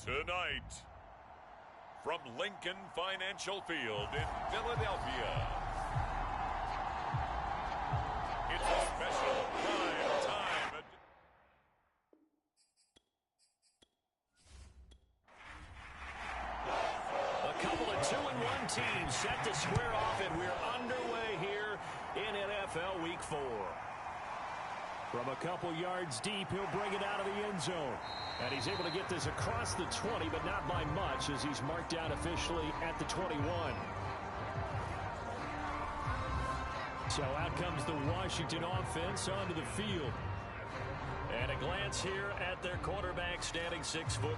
Tonight, from Lincoln Financial Field in Philadelphia, it's a special prime time. A couple of 2-1 teams set to square off, and we're underway here in NFL Week 4. From a couple yards deep, he'll bring it out of the end zone. And he's able to get this across the 20, but not by much, as he's marked down officially at the 21. So out comes the Washington offense onto the field. And a glance here at their quarterback, standing 6'3".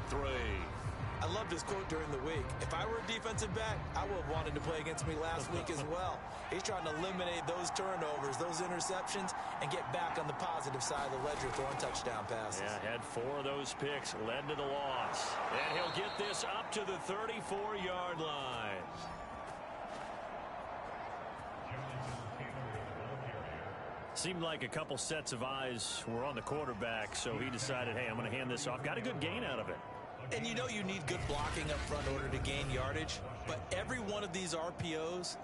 I loved his quote during the week. If I were a defensive back, I would have wanted to play against me last week as well. He's trying to eliminate those turnovers, those interceptions, and get back on the positive side of the ledger throwing touchdown passes. Yeah, had 4 of those picks, led to the loss. And he'll get this up to the 34-yard line. Seemed like a couple sets of eyes were on the quarterback, so he decided, hey, I'm going to hand this off. Got a good gain out of it. And you know you need good blocking up front in order to gain yardage. But every one of these RPOs,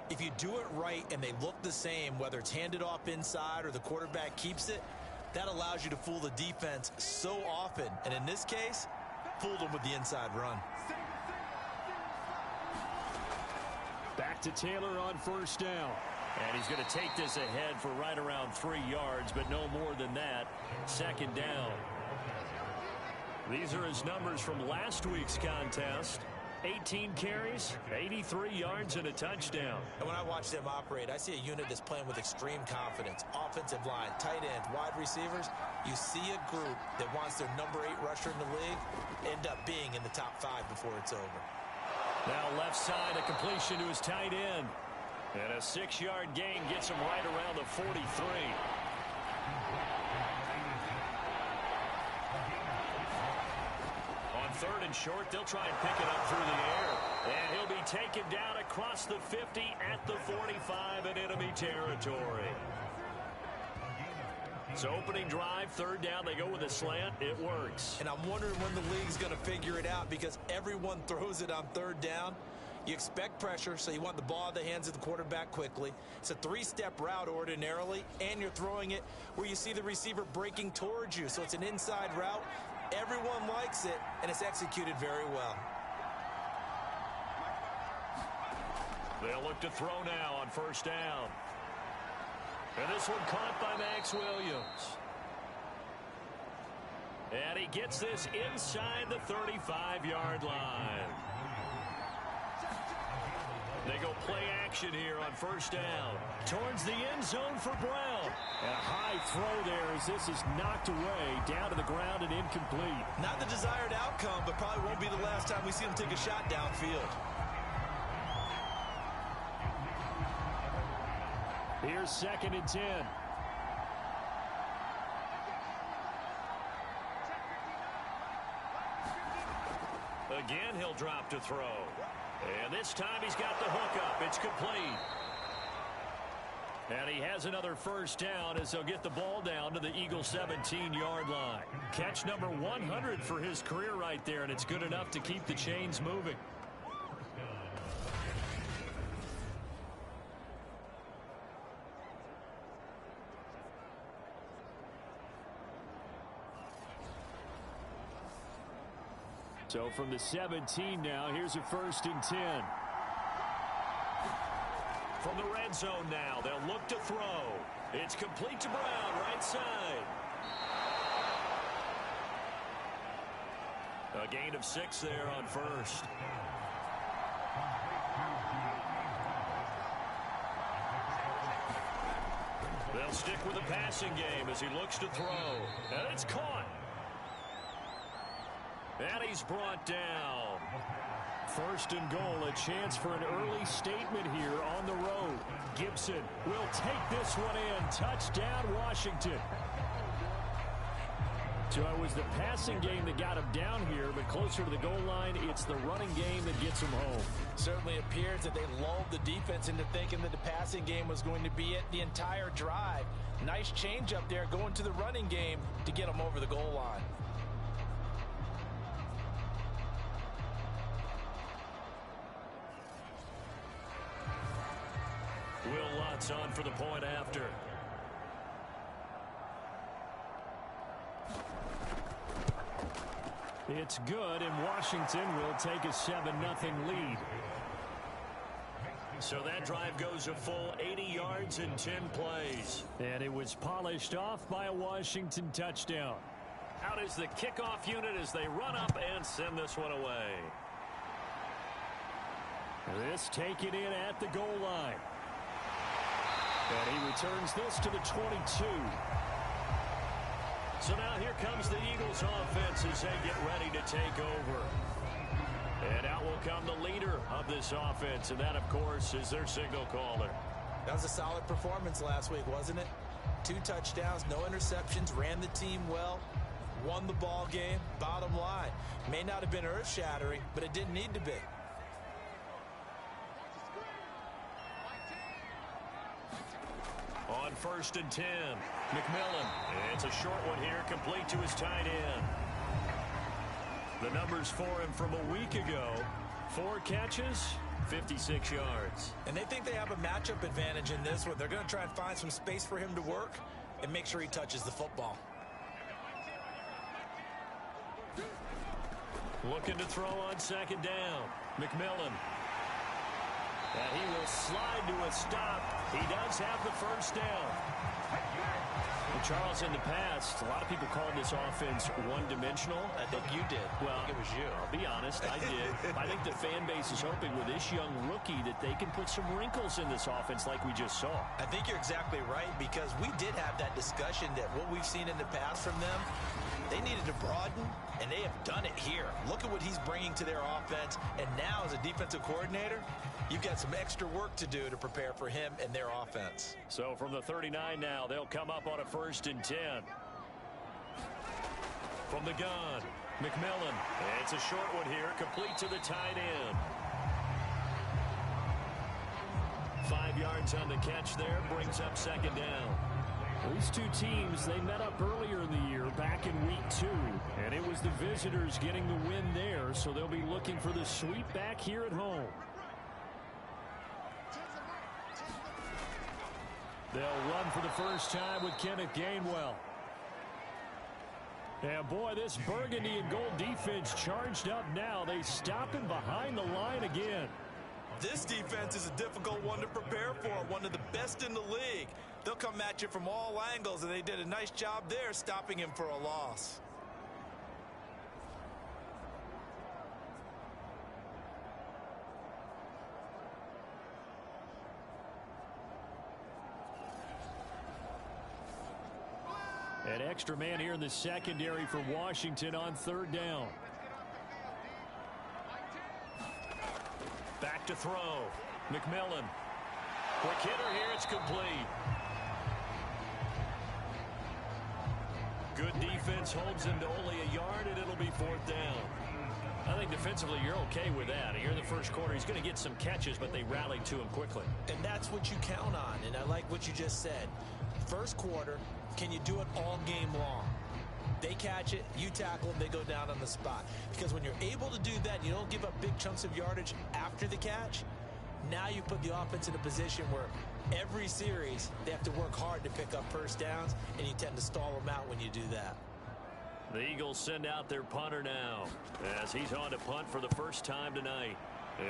if you do it right and they look the same, whether it's handed off inside or the quarterback keeps it, that allows you to fool the defense so often. And in this case, fooled them with the inside run. Back to Taylor on first down. And he's going to take this ahead for right around 3 yards, but no more than that. Second down. These are his numbers from last week's contest. 18 carries, 83 yards, and a touchdown. And when I watch them operate, I see a unit that's playing with extreme confidence. Offensive line, tight ends, wide receivers. You see a group that wants their number 8 rusher in the league end up being in the top 5 before it's over. Now left side, a completion to his tight end. And a 6-yard gain gets him right around the 43. Third and short, they'll try and pick it up through the air. And he'll be taken down across the 50 at the 45 in enemy territory. So opening drive, third down, they go with a slant. It works. And I'm wondering when the league's going to figure it out, because everyone throws it on third down. You expect pressure, so you want the ball in the hands of the quarterback quickly. It's a 3-step route ordinarily, and you're throwing it where you see the receiver breaking towards you. So it's an inside route. Everyone likes it, and it's executed very well. They'll look to throw now on first down. And this one caught by Max Williams. And he gets this inside the 35-yard line. They go play action here on first down. Towards the end zone for Brown. And a high throw there as this is knocked away, down to the ground and incomplete. Not the desired outcome, but probably won't be the last time we see him take a shot downfield. Here's 2nd and 10. Again, he'll drop to throw. And this time he's got the hook up. It's complete. And he has another first down as they'll get the ball down to the Eagles' 17-yard line. Catch number 100 for his career right there, and it's good enough to keep the chains moving. So from the 17 now, here's a 1st and 10. From the red zone now, they'll look to throw. It's complete to Brown, right side. A gain of 6 there on first. They'll stick with the passing game as he looks to throw. And it's caught. And he's brought down. 1st and goal, a chance for an early statement here on the road. Gibson will take this one in. Touchdown, Washington. So it was the passing game that got him down here, but closer to the goal line, it's the running game that gets him home. Certainly appears that they lulled the defense into thinking that the passing game was going to be it the entire drive. Nice change up there going to the running game to get him over the goal line. this on for the point after. It's good, and Washington will take a 7-0 lead. So that drive goes a full 80 yards in 10 plays. And it was polished off by a Washington touchdown. Out is the kickoff unit as they run up and send this one away. This taken in at the goal line. And he returns this to the 22. So now here comes the Eagles offense as they get ready to take over. And out will come the leader of this offense, and that, of course, is their signal caller. That was a solid performance last week, wasn't it? 2 touchdowns, no interceptions, ran the team well, won the ball game. Bottom line, may not have been earth-shattering, but it didn't need to be. On 1st and 10, McMillan. It's a short one here, complete to his tight end. The numbers for him from a week ago: 4 catches, 56 yards. And they think they have a matchup advantage in this one. They're going to try and find some space for him to work and make sure he touches the football. Looking to throw on 2nd down. McMillan. And he will slide to a stop. He does have the 1st down. Well, Charles, in the past, a lot of people called this offense one-dimensional. I think you did. Well, I think it was you. I'll be honest, I did. I think the fan base is hoping with this young rookie that they can put some wrinkles in this offense like we just saw. I think you're exactly right, because we did have that discussion that what we've seen in the past from them, they needed to broaden, and they have done it here. Look at what he's bringing to their offense, and now as a defensive coordinator, you've got some extra work to do to prepare for him and their offense. So from the 39 now, they'll come up on a 1st and 10. From the gun, McMillan. It's a short one here, complete to the tight end. 5 yards on the catch there, brings up 2nd down. These two teams, they met up earlier in the year, back in week 2, and it was the visitors getting the win there, so they'll be looking for the sweep back here at home. They'll run for the first time with Kenneth Gainwell. And boy, this burgundy and gold defense charged up now. They stop him behind the line again. This defense is a difficult one to prepare for, one of the best in the league. They'll come at you from all angles, and they did a nice job there stopping him for a loss. An extra man here in the secondary for Washington on 3rd down. Back to throw. McMillan. Quick hitter here. It's complete. Good defense holds him to only a yard, and it'll be 4th down. I think defensively you're okay with that. Here in the first quarter, he's going to get some catches, but they rallied to him quickly. And that's what you count on, and I like what you just said. First quarter, can you do it all game long? They catch it, you tackle them, they go down on the spot. Because when you're able to do that, you don't give up big chunks of yardage after the catch. Now you put the offense in a position where every series they have to work hard to pick up first downs, and you tend to stall them out when you do that. The Eagles send out their punter now as he's on to punt for the first time tonight.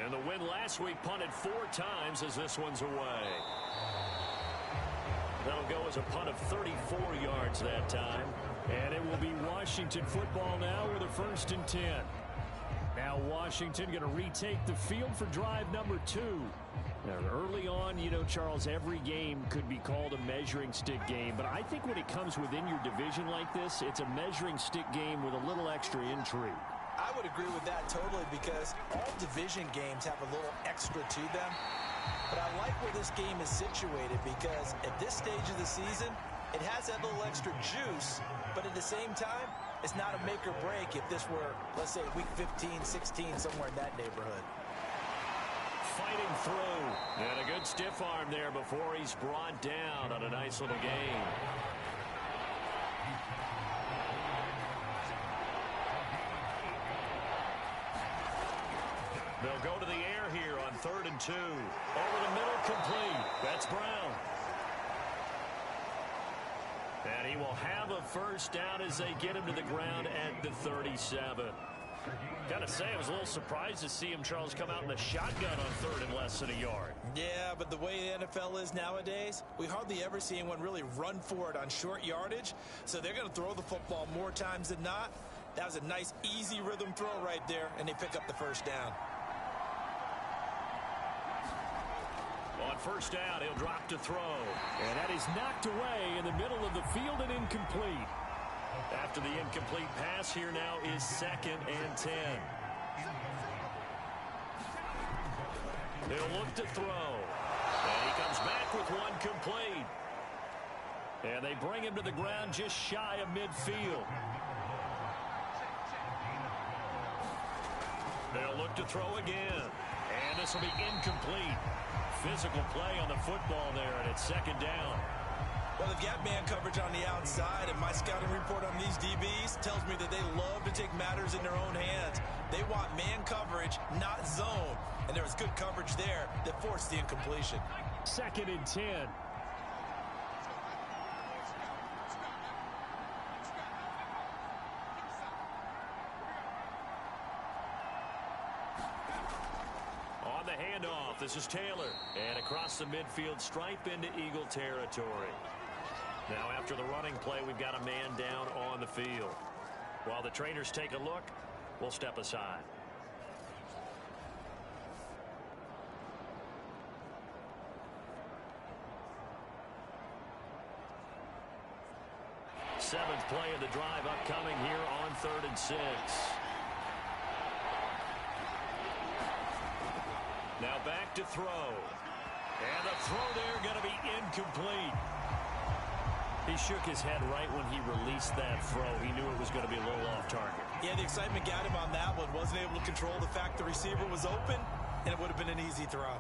And the win last week, punted 4 times as this one's away. That'll go as a punt of 34 yards that time. And it will be Washington football now with a 1st and 10. Now Washington going to retake the field for drive number 2. Now, early on, you know, Charles, every game could be called a measuring stick game. But I think when it comes within your division like this, it's a measuring stick game with a little extra intrigue. I would agree with that totally, because all division games have a little extra to them. But I like where this game is situated, because at this stage of the season, it has that little extra juice, but at the same time, it's not a make or break if this were, let's say, week 15, 16, somewhere in that neighborhood. Fighting through, and a good stiff arm there before he's brought down on a nice little gain. They'll go to the air here on 3rd and 2. Over the middle, complete. That's Brown. And he will have a first down as they get him to the ground at the 37. Gotta say, I was a little surprised to see him, Charles, come out in the shotgun on third and less than a yard. Yeah, but the way the NFL is nowadays, we hardly ever see anyone really run for it on short yardage. So they're going to throw the football more times than not. That was a nice, easy rhythm throw right there, and they pick up the first down. On first down, he'll drop to throw. And that is knocked away in the middle of the field and incomplete. After the incomplete pass, here now is 2nd and 10. He'll look to throw. And he comes back with one complete. And they bring him to the ground just shy of midfield. They'll look to throw again. And this will be incomplete. Physical play on the football there, and it's 2nd down. Well, they've got man coverage on the outside, and my scouting report on these DBs tells me that they love to take matters in their own hands. They want man coverage, not zone. And there was good coverage there that forced the incompletion. 2nd and 10. On the handoff, this is Taylor. And across the midfield stripe into Eagle territory. Now after the running play, we've got a man down on the field. While the trainers take a look, we'll step aside. Seventh play of the drive upcoming here on 3rd and 6. Now back to throw. And the throw there going to be incomplete. He shook his head right when he released that throw. He knew it was going to be a little off target. Yeah, the excitement got him on that one. Wasn't able to control the fact the receiver was open, and it would have been an easy throw.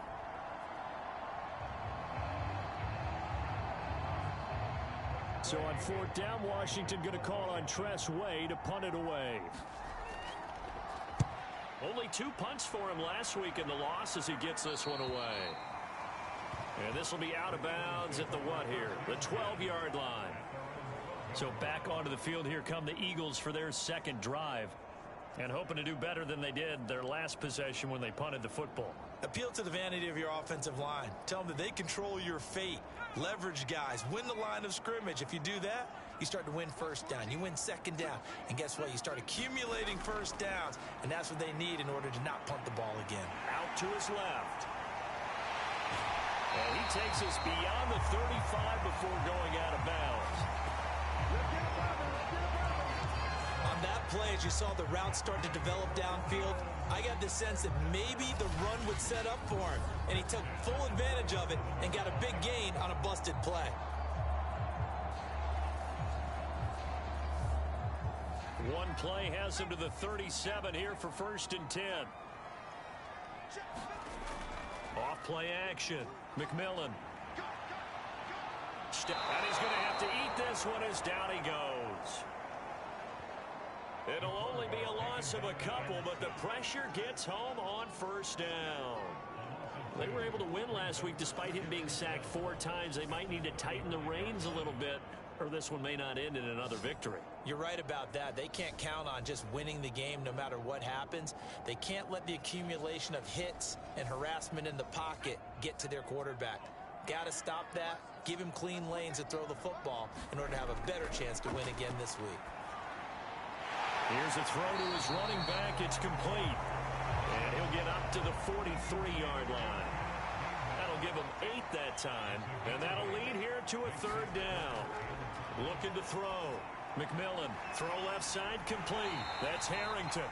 So on 4th down, Washington going to call on Tress Way to punt it away. Only 2 punts for him last week in the loss as he gets this one away. And this will be out of bounds at the what here? The 12-yard line. So back onto the field here come the Eagles for their 2nd drive. And hoping to do better than they did their last possession when they punted the football. Appeal to the vanity of your offensive line. Tell them that they control your fate. Leverage guys. Win the line of scrimmage. If you do that, you start to win first down. You win 2nd down. And guess what? You start accumulating first downs. And that's what they need in order to not punt the ball again. Out to his left. And he takes us beyond the 35 before going out of bounds. On that play, as you saw the route start to develop downfield, I got the sense that maybe the run would set up for him. And he took full advantage of it and got a big gain on a busted play. One play has him to the 37 here for 1st and 10. Off play action. McMillan. And he's going to have to eat this one as down he goes. It'll only be a loss of a couple, but the pressure gets home on 1st down. They were able to win last week despite him being sacked 4 times. They might need to tighten the reins a little bit, or this one may not end in another victory. You're right about that. They can't count on just winning the game no matter what happens. They can't let the accumulation of hits and harassment in the pocket get to their quarterback. Got to stop that. Give him clean lanes to throw the football in order to have a better chance to win again this week. Here's a throw to his running back. It's complete. And he'll get up to the 43-yard line. That'll give him 8 that time. And that'll lead here to a 3rd down. Looking to throw. McMillan, throw left side, complete. That's Harrington.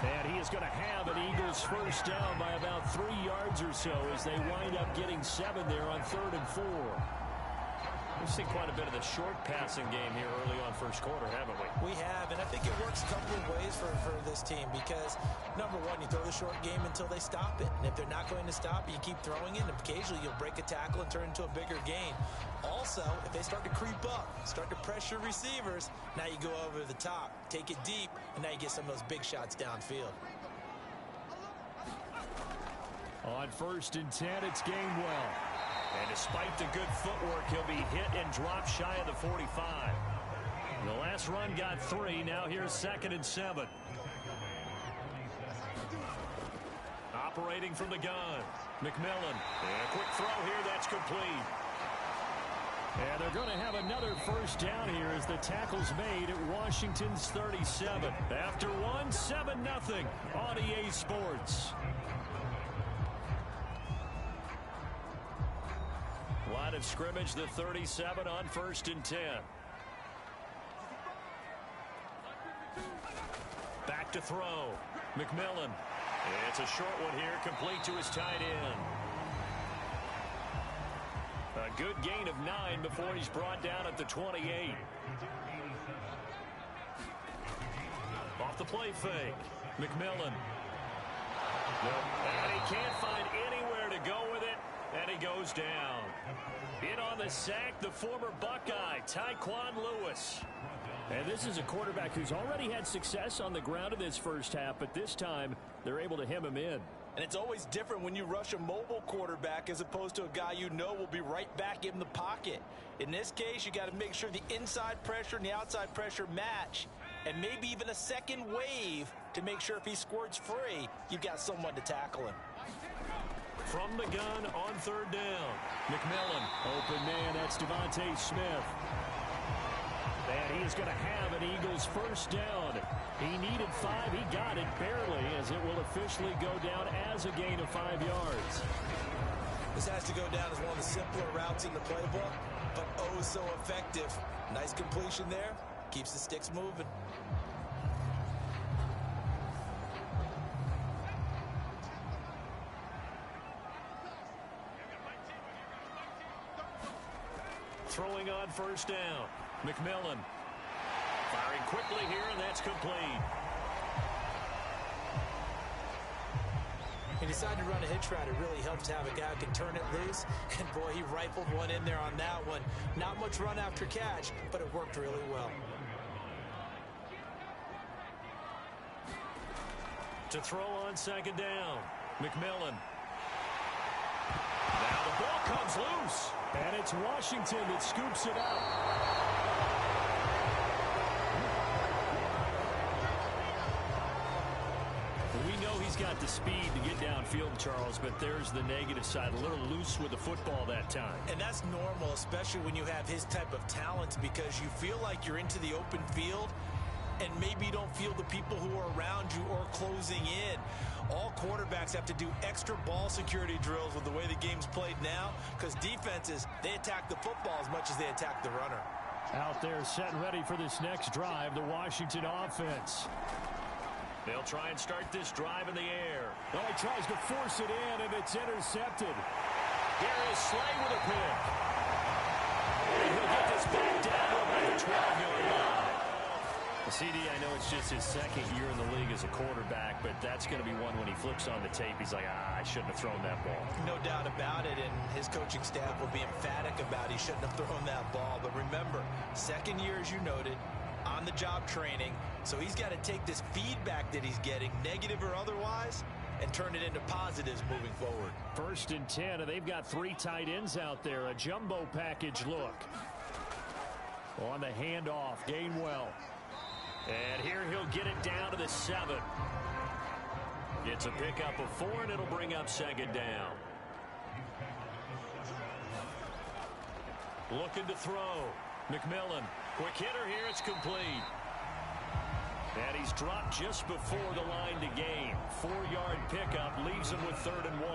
And he is going to have an Eagles first down by about 3 yards or so as they wind up getting 7 there on 3rd and 4. We've seen quite a bit of the short passing game here early on first quarter, haven't we? We have, and I think it works a couple of ways for this team because, number one, you throw the short game until they stop it. And if they're not going to stop it, you keep throwing it, and occasionally you'll break a tackle and turn into a bigger gain. Also, if they start to creep up, start to pressure receivers, now you go over the top, take it deep, and now you get some of those big shots downfield. On 1st and 10, it's Gainwell. And despite the good footwork, he'll be hit and dropped shy of the 45. The last run got 3. Now here's 2nd and 7. Operating from the gun, McMillan. And a quick throw here, that's complete. And they're going to have another first down here as the tackle's made at Washington's 37. After 7-0 on EA Sports. Line of scrimmage, the 37 on 1st and 10. Back to throw, McMillan. It's a short one here, complete to his tight end. A good gain of 9 before he's brought down at the 28. Off the play fake, McMillan. And he can't find anywhere to go with it, and he goes down. In on the sack, the former Buckeye, Tyquan Lewis. And this is a quarterback who's already had success on the ground in this first half, but this time they're able to hem him in. And it's always different when you rush a mobile quarterback as opposed to a guy you know will be right back in the pocket. In this case, you got to make sure the inside pressure and the outside pressure match, and maybe even a second wave to make sure if he squirts free, you've got someone to tackle him. From the gun on 3rd down, McMillan. Open man, that's Devontae Smith. And he is going to have an Eagles first down. He needed 5. He got it barely, as it will officially go down as a gain of 5 yards. This has to go down as one of the simpler routes in the playbook, but oh so effective. Nice completion there. Keeps the sticks moving. Throwing on 1st down, McMillan. Firing quickly here, and that's complete. He decided to run a hitch route. It really helps to have a guy who can turn it loose. And boy, he rifled one in there on that one. Not much run after catch, but it worked really well. To throw on 2nd down, McMillan. Now the ball comes loose. And it's Washington that scoops it up. We know he's got the speed to get downfield, Charles, but there's the negative side. A little loose with the football that time. And that's normal, especially when you have his type of talent, because you feel like you're into the open field and maybe you don't feel the people who are around you or closing in. All quarterbacks have to do extra ball security drills with the way the game's played now, because defenses, they attack the football as much as they attack the runner. Out there set and ready for this next drive, the Washington offense. They'll try and start this drive in the air. Well, he tries to force it in, and it's intercepted. Here is Slay with a pick. And he'll get this back down to about the 12-yard line. CD, I know it's just his 2nd year in the league as a quarterback, but that's going to be one when he flips on the tape. He's like, I shouldn't have thrown that ball. No doubt about it, and his coaching staff will be emphatic about he shouldn't have thrown that ball. But remember, 2nd year, as you noted, on-the-job training, so he's got to take this feedback that he's getting, negative or otherwise, and turn it into positives moving forward. 1st and 10, and they've got 3 tight ends out there. A jumbo package look. On the handoff, Gainwell. And here he'll get it down to the 7. It's a pickup of 4, and it'll bring up 2nd down. Looking to throw. McMillan. Quick hitter here. It's complete. And he's dropped just before the line to gain. 4-yard pickup leaves him with 3rd and 1.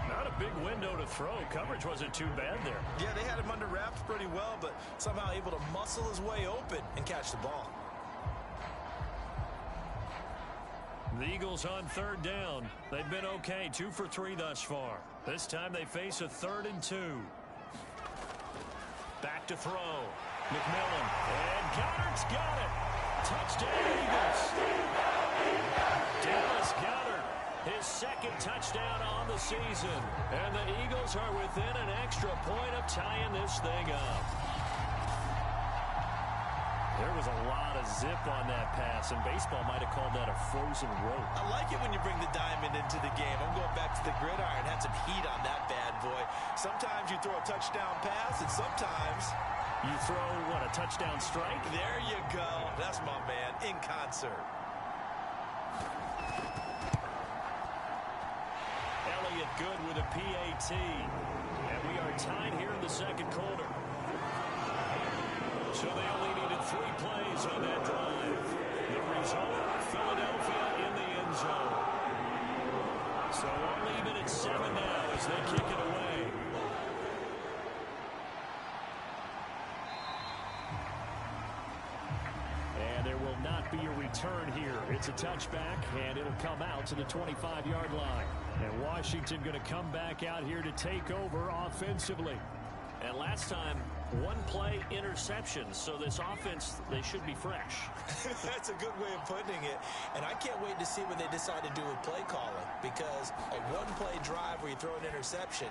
Not a big window to throw. Coverage wasn't too bad there. Yeah, they had him under wraps pretty well, but somehow able to muscle his way open and catch the ball. The Eagles on 3rd down. They've been okay, 2 for 3 thus far. This time they face a 3rd and 2. Back to throw. McMillan. And Goddard's got it. Touchdown, Eagles. Dallas Goedert, his 2nd touchdown on the season. And the Eagles are within an extra point of tying this thing up. There was a lot of zip on that pass, and baseball might have called that a frozen rope. I like it when you bring the diamond into the game. I'm going back to the gridiron. Had some heat on that bad boy. Sometimes you throw a touchdown pass, and sometimes you throw, what, a touchdown strike? There you go. That's my man, in concert. Elliott good with a PAT. And we are tied here in the second quarter. So they only needed 3 plays on that drive. The result, Philadelphia in the end zone. So only even at 7 now as they kick it away. And there will not be a return here. It's a touchback, and it'll come out to the 25-yard line. And Washington going to come back out here to take over offensively. And last time, 1-play interceptions. So this offense, they should be fresh. That's a good way of putting it. And I can't wait to see what they decide to do with play calling. Because a 1-play drive where you throw an interception,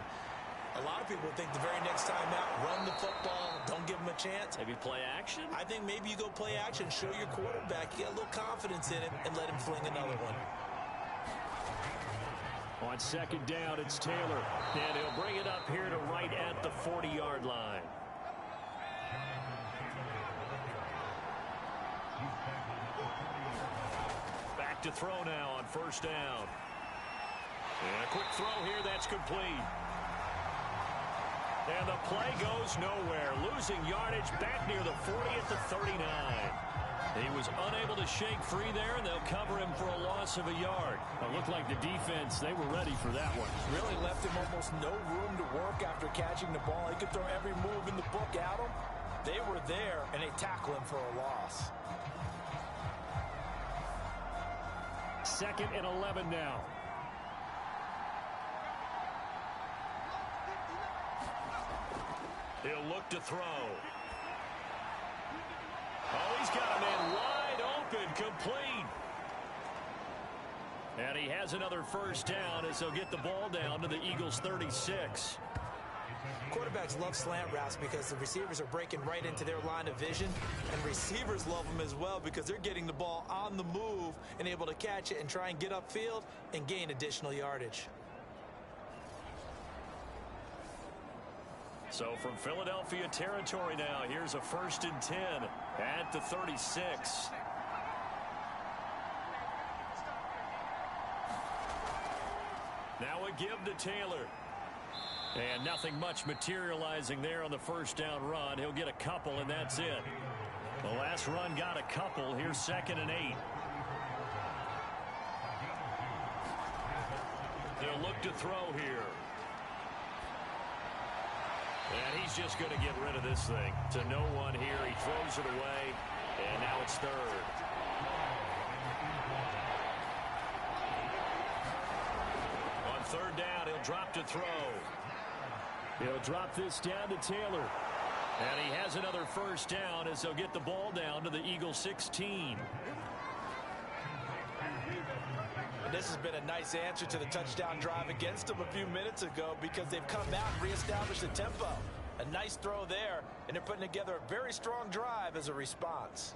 a lot of people think the very next time out, run the football, don't give them a chance. Maybe play action? I think maybe you go play action, show your quarterback, you get a little confidence in him, and let him fling another one. On second down, it's Taylor. And he'll bring it up here to right at the 40-yard line. Back to throw now on first down. And a quick throw here, that's complete. And the play goes nowhere. Losing yardage back near the 40 at the 39. He was unable to shake free there, and they'll cover him for a loss of a yard. It looked like the defense, they were ready for that one. Really left him almost no room to work after catching the ball. He could throw every move in the book at him. They were there, and they tackle him for a loss. 2nd and 11 now. He'll look to throw. Oh, he's got a man wide open, complete. And he has another first down as he'll get the ball down to the Eagles' 36. Quarterbacks love slant routes because the receivers are breaking right into their line of vision. And receivers love them as well because they're getting the ball on the move and able to catch it and try and get upfield and gain additional yardage. So from Philadelphia territory now, here's a 1st and 10 at the 36. Now a give to Taylor. And nothing much materializing there on the first down run. He'll get a couple, and that's it. The last run got a couple. Here's 2nd and 8. He'll look to throw here. And he's just going to get rid of this thing to no one here. He throws it away, and now it's 3rd. On 3rd down, he'll drop to throw. He'll drop this down to Taylor. And he has another first down as they'll get the ball down to the Eagles' 16. This has been a nice answer to the touchdown drive against them a few minutes ago because they've come out and reestablished the tempo. A nice throw there, and they're putting together a very strong drive as a response.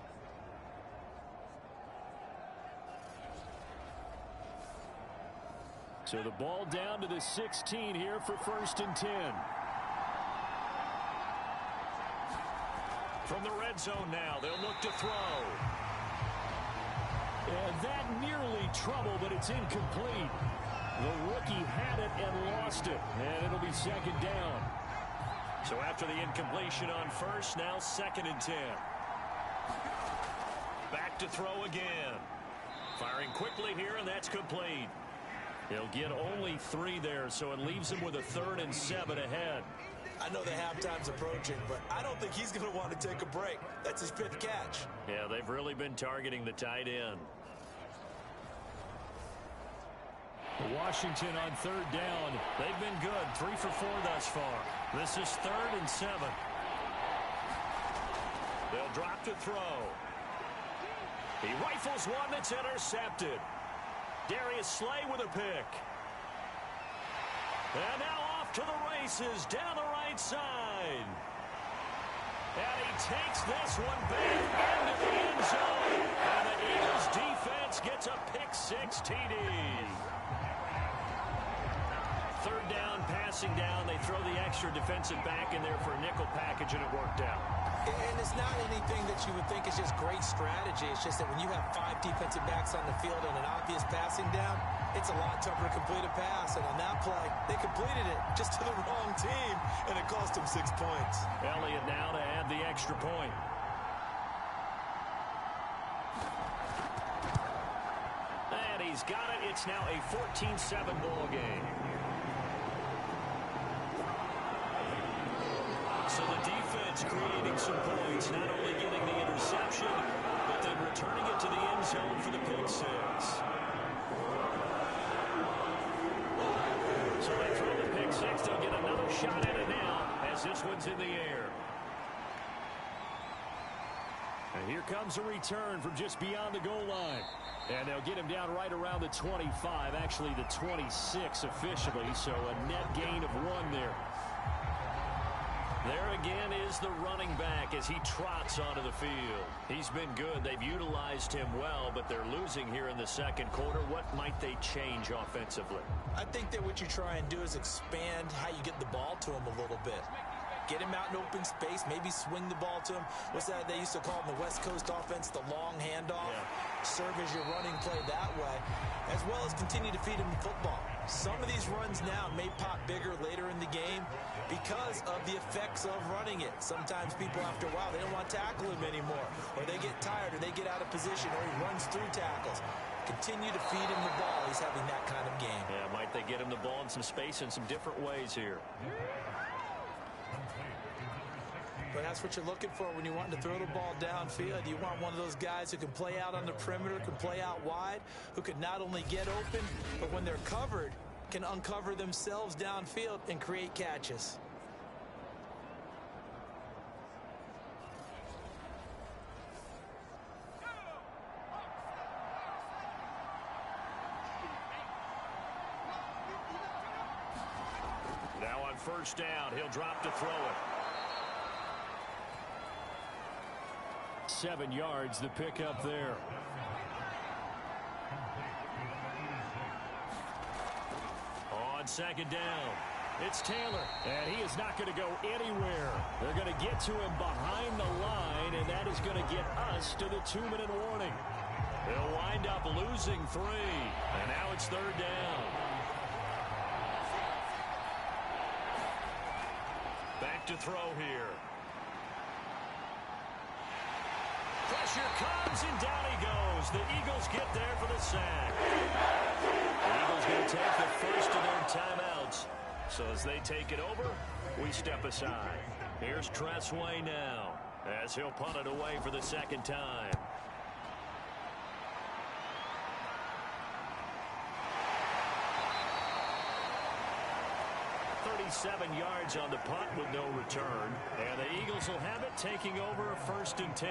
So the ball down to the 16 here for 1st and 10. From the red zone now, they'll look to throw. And that nearly trouble, but it's incomplete. The rookie had it and lost it, and it'll be 2nd down. So after the incompletion on first, now 2nd and 10. Back to throw again. Firing quickly here, and that's complete. He'll get only 3 there, so it leaves him with a 3rd and 7 ahead. I know the halftime's approaching, but I don't think he's going to want to take a break. That's his 5th catch. Yeah, they've really been targeting the tight end. Washington on 3rd down. They've been good. 3 for 4 thus far. This is 3rd and 7. They'll drop to throw. He rifles one that's intercepted. Darius Slay with a pick. And now off to the races down the right side. And he takes this one back into the end zone. And the Eagles defense gets a pick-6 TD. Third down, passing down. They throw the extra defensive back in there for a nickel package, and it worked out. And it's not anything that you would think is just great strategy. It's just that when you have 5 defensive backs on the field and an obvious passing down, it's a lot tougher to complete a pass. And on that play, they completed it just to the wrong team, and it cost them 6 points. Elliott now to add the extra point. And he's got it. It's now a 14-7 ball game. So the defense creating some points, not only getting the interception, but then returning it to the end zone for the pick-6. So they throw the pick-6. They'll get another shot at it now as this one's in the air. And here comes a return from just beyond the goal line. And they'll get him down right around the 25, actually the 26 officially, so a net gain of 1 there. There again is the running back as he trots onto the field. He's been good. They've utilized him well, but they're losing here in the second quarter. What might they change offensively? I think that what you try and do is expand how you get the ball to him a little bit. Get him out in open space, maybe swing the ball to him. What's that they used to call in the West Coast offense, the long handoff? Yeah. Serve as your running play that way, as well as continue to feed him the football. Some of these runs now may pop bigger later in the game because of the effects of running it. Sometimes people, after a while, they don't want to tackle him anymore, or they get tired, or they get out of position, or he runs through tackles. Continue to feed him the ball. He's having that kind of game. Yeah, might they get him the ball in some space in some different ways here. But that's what you're looking for when you want to throw the ball downfield. You want one of those guys who can play out on the perimeter, can play out wide, who can not only get open, but when they're covered, can uncover themselves downfield and create catches. Now on first down, he'll drop to throw it. 7 yards, the pickup there. On second down, it's Taylor, and he is not going to go anywhere. They're going to get to him behind the line, and that is going to get us to the 2-minute warning. They'll wind up losing 3, and now it's third down. Back to throw here. Pressure comes, and down he goes. The Eagles get there for the sack. The Eagles going to take the first of their timeouts. So as they take it over, we step aside. Here's Tressway now as he'll punt it away for the second time. Seven yards on the punt with no return. And the Eagles will have it, taking over a 1st and 10.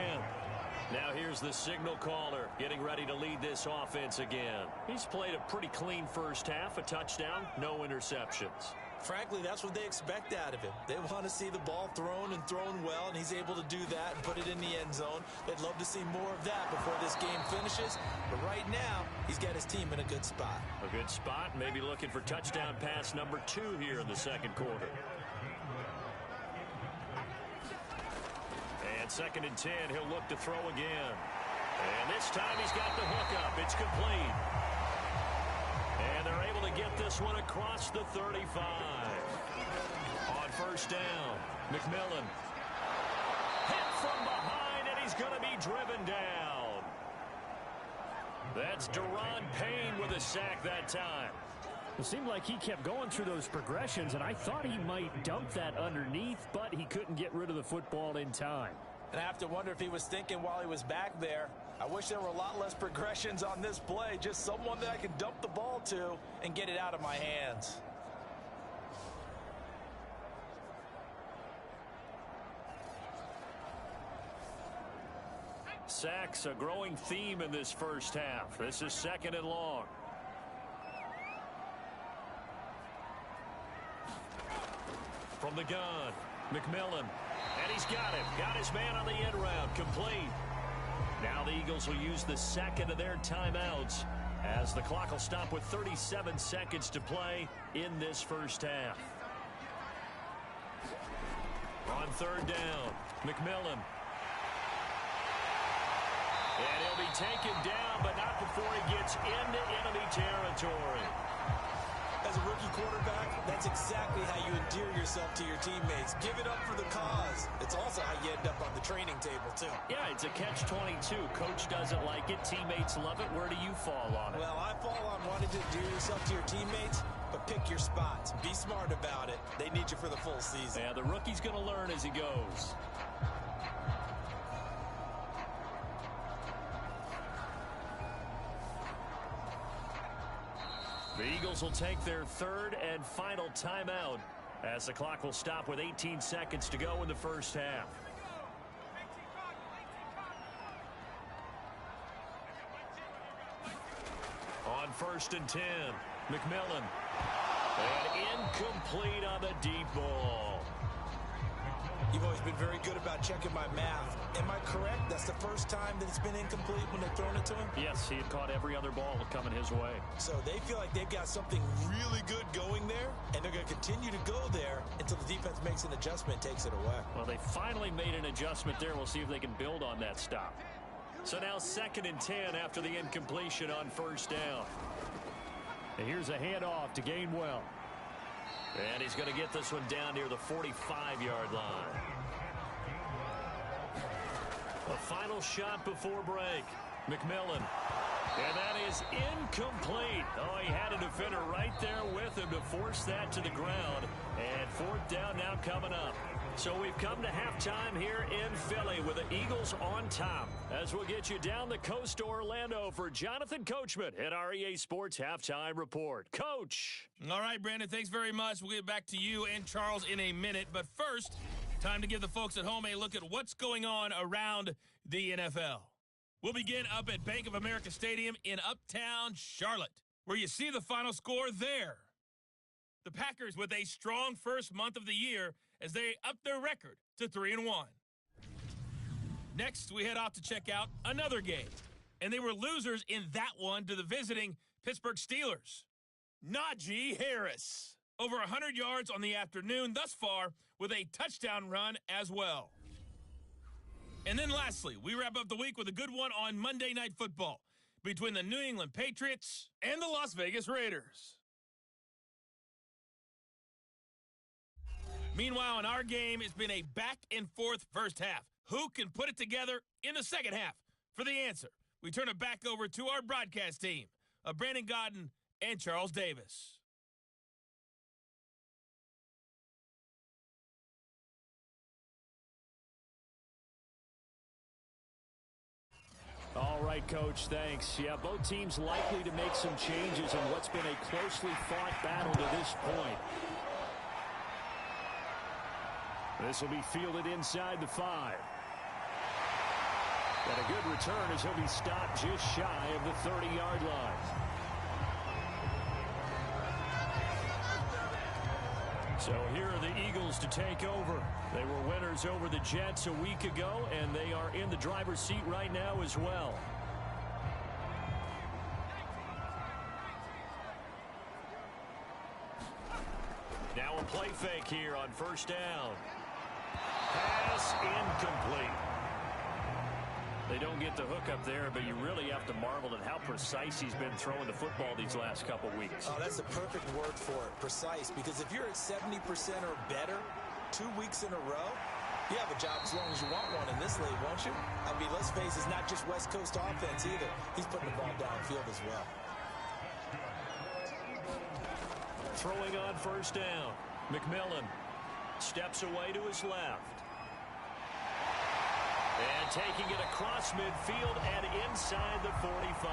Now here's the signal caller getting ready to lead this offense again. He's played a pretty clean first half, a touchdown, no interceptions. Frankly, that's what they expect out of him. They want to see the ball thrown and thrown well, and he's able to do that and put it in the end zone. They'd love to see more of that before this game finishes. But right now, he's got his team in a good spot. A good spot, maybe looking for touchdown pass number 2 here in the second quarter. And 2nd and 10, he'll look to throw again. And this time he's got the hook up. It's complete. And they're able to get this one across the 35. On first down, McMillan. Hit from behind, and he's going to be driven down. That's Deron Payne with a sack that time. It seemed like he kept going through those progressions, and I thought he might dump that underneath, but he couldn't get rid of the football in time. And I have to wonder if he was thinking while he was back there, I wish there were a lot less progressions on this play, just someone that I can dump the ball to and get it out of my hands. Sacks, a growing theme in this first half. This is 2nd and long. From the gun, McMillan. And he's got him. Got his man on the end round. Complete. Now the Eagles will use the second of their timeouts as the clock will stop with 37 seconds to play in this first half. On third down, McMillan. And he'll be taken down, but not before he gets into enemy territory. As a rookie quarterback, that's exactly how you endear yourself to your teammates. Give it up for the cause. It's also how you end up on the training table, too. Yeah, it's a catch-22. Coach doesn't like it. Teammates love it. Where do you fall on it? Well, I fall on wanting to endear yourself to your teammates, but pick your spots. Be smart about it. They need you for the full season. Yeah, the rookie's going to learn as he goes. The Eagles will take their third and final timeout as the clock will stop with 18 seconds to go in the first half. On first and 10, McMillan. And incomplete on the deep ball. You've always been very good about checking my math. Am I correct? That's the first time that it's been incomplete when they've thrown it to him? Yes, he had caught every other ball coming his way. So they feel like they've got something really good going there, and they're going to continue to go there until the defense makes an adjustment and takes it away. Well, they finally made an adjustment there. We'll see if they can build on that stop. So now 2nd and 10 after the incompletion on first down. And here's a handoff to Gainwell. And he's going to get this one down near the 45-yard line. A final shot before break. McMillan. And that is incomplete. Oh, he had a defender right there with him to force that to the ground. And 4th down now coming up. So we've come to halftime here in Philly with the Eagles on top. As we'll get you down the coast to Orlando for Jonathan Coachman at our EA Sports Halftime Report. Coach. All right, Brandon, thanks very much. We'll get back to you and Charles in a minute. But first, time to give the folks at home a look at what's going on around the NFL. We'll begin up at Bank of America Stadium in Uptown Charlotte, where you see the final score there. The Packers with a strong first month of the year as they up their record to 3-1. Next, we head off to check out another game, and they were losers in that one to the visiting Pittsburgh Steelers. Najee Harris, over 100 yards on the afternoon thus far with a touchdown run as well. And then lastly, we wrap up the week with a good one on Monday Night Football between the New England Patriots and the Las Vegas Raiders. Meanwhile, in our game, it's been a back-and-forth first half. Who can put it together in the second half? For the answer, we turn it back over to our broadcast team of Brandon Godden and Charles Davis. All right, Coach, thanks. Yeah, both teams likely to make some changes in what's been a closely fought battle to this point. This will be fielded inside the 5. And a good return as he'll be stopped just shy of the 30-yard line. So here are the Eagles to take over. They were winners over the Jets a week ago, and they are in the driver's seat right now as well. Now a play fake here on first down. Pass incomplete. They don't get the hook up there, but you really have to marvel at how precise he's been throwing the football these last couple weeks. Oh, that's the perfect word for it, precise, because if you're at 70% or better 2 weeks in a row, you have a job as long as you want one in this league, won't you? I mean, let's face it, it's not just West Coast offense either. He's putting the ball downfield as well. Throwing on first down. McMillan steps away to his left. And taking it across midfield and inside the 45.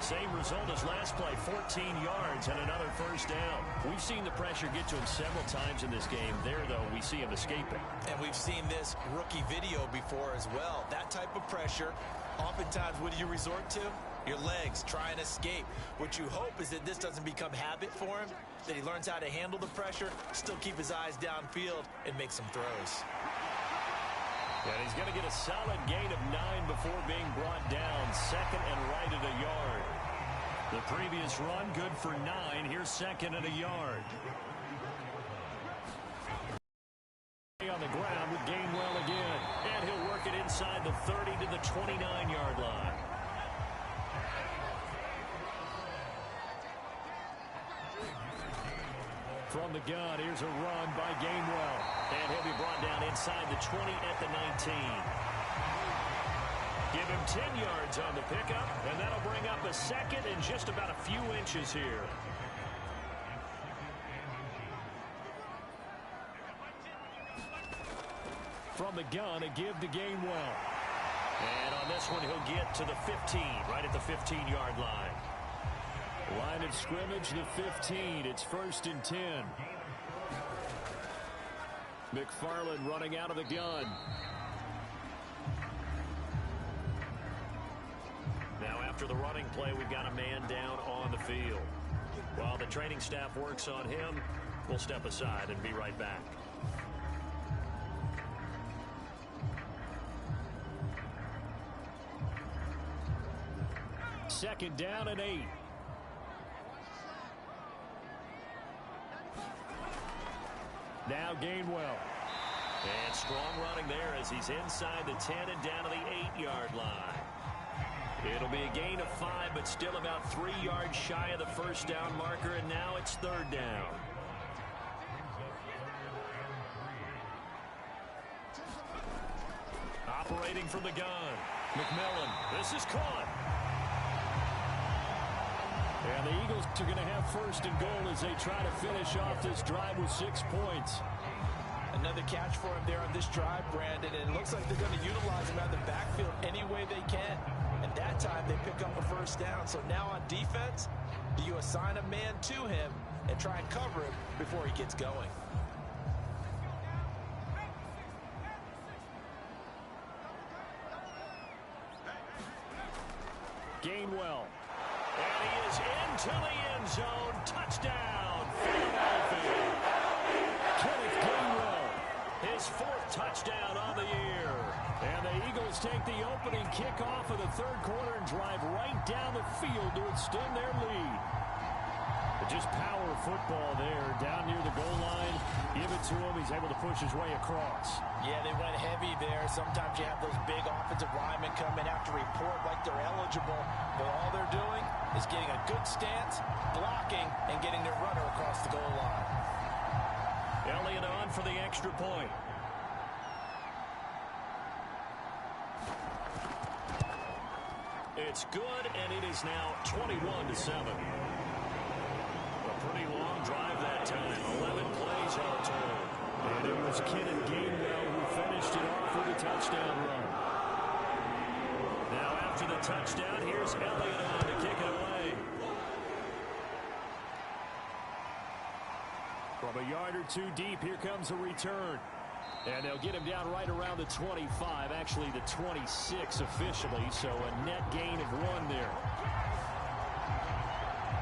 Same result as last play, 14 yards and another first down. We've seen the pressure get to him several times in this game. There, though, we see him escaping. And we've seen this rookie video before as well. That type of pressure, oftentimes, what do you resort to? Your legs try and escape. What you hope is that this doesn't become habit for him, that he learns how to handle the pressure, still keep his eyes downfield, and make some throws. And he's going to get a solid gain of 9 before being brought down. Second and right at a yard. The previous run, good for 9. Here's second and a yard. On the ground with Gainwell again. And he'll work it inside the 30 to the 29-yard line. From the gun, here's a run by Gainwell. And he'll be brought down inside the 20 at the 19. Give him 10 yards on the pickup, and that'll bring up a second and just about a few inches here. From the gun, a give to Gainwell. And on this one, he'll get to the 15, right at the 15-yard line. Line of scrimmage, the 15. It's 1st and 10. McFarland running out of the gun. Now after the running play, we've got a man down on the field. While the training staff works on him, we'll step aside and be right back. Second down and 8. Now Gainwell. And strong running there as he's inside the 10 and down to the 8-yard line. It'll be a gain of 5, but still about 3 yards shy of the first down marker, and now it's 3rd down. Operating from the gun. McMillan. This is caught. And the Eagles are going to have 1st and goal as they try to finish off this drive with 6 points. Another catch for him there on this drive, Brandon, and it looks like they're going to utilize him out of the backfield any way they can. And that time they pick up a 1st down. So now on defense, do you assign a man to him and try and cover him before he gets going? Gainwell. And he is into the end zone. Touchdown, Philadelphia. Kenneth Gainwell, his 4th touchdown on the year. And the Eagles take the opening kickoff of the 3rd quarter and drive right down the field to extend their lead. But just power football there, down near the goal line. Give it to him. He's able to push his way across. Yeah, they went heavy there. Sometimes you have those big offensive linemen come in after report like they're eligible, but all they're doing is getting a good stance, blocking, and getting their runner across the goal line. Elliott on for the extra point. It's good, and it is now 21-7. A pretty long drive that time. 11 plays all told. And it was Kenneth Gainwell who finished it off with a touchdown run. Now after the touchdown, here's Elliott on to kick it away. From a yard or 2 deep, here comes a return. And they'll get him down right around the 25, actually the 26 officially, so a net gain of 1 there.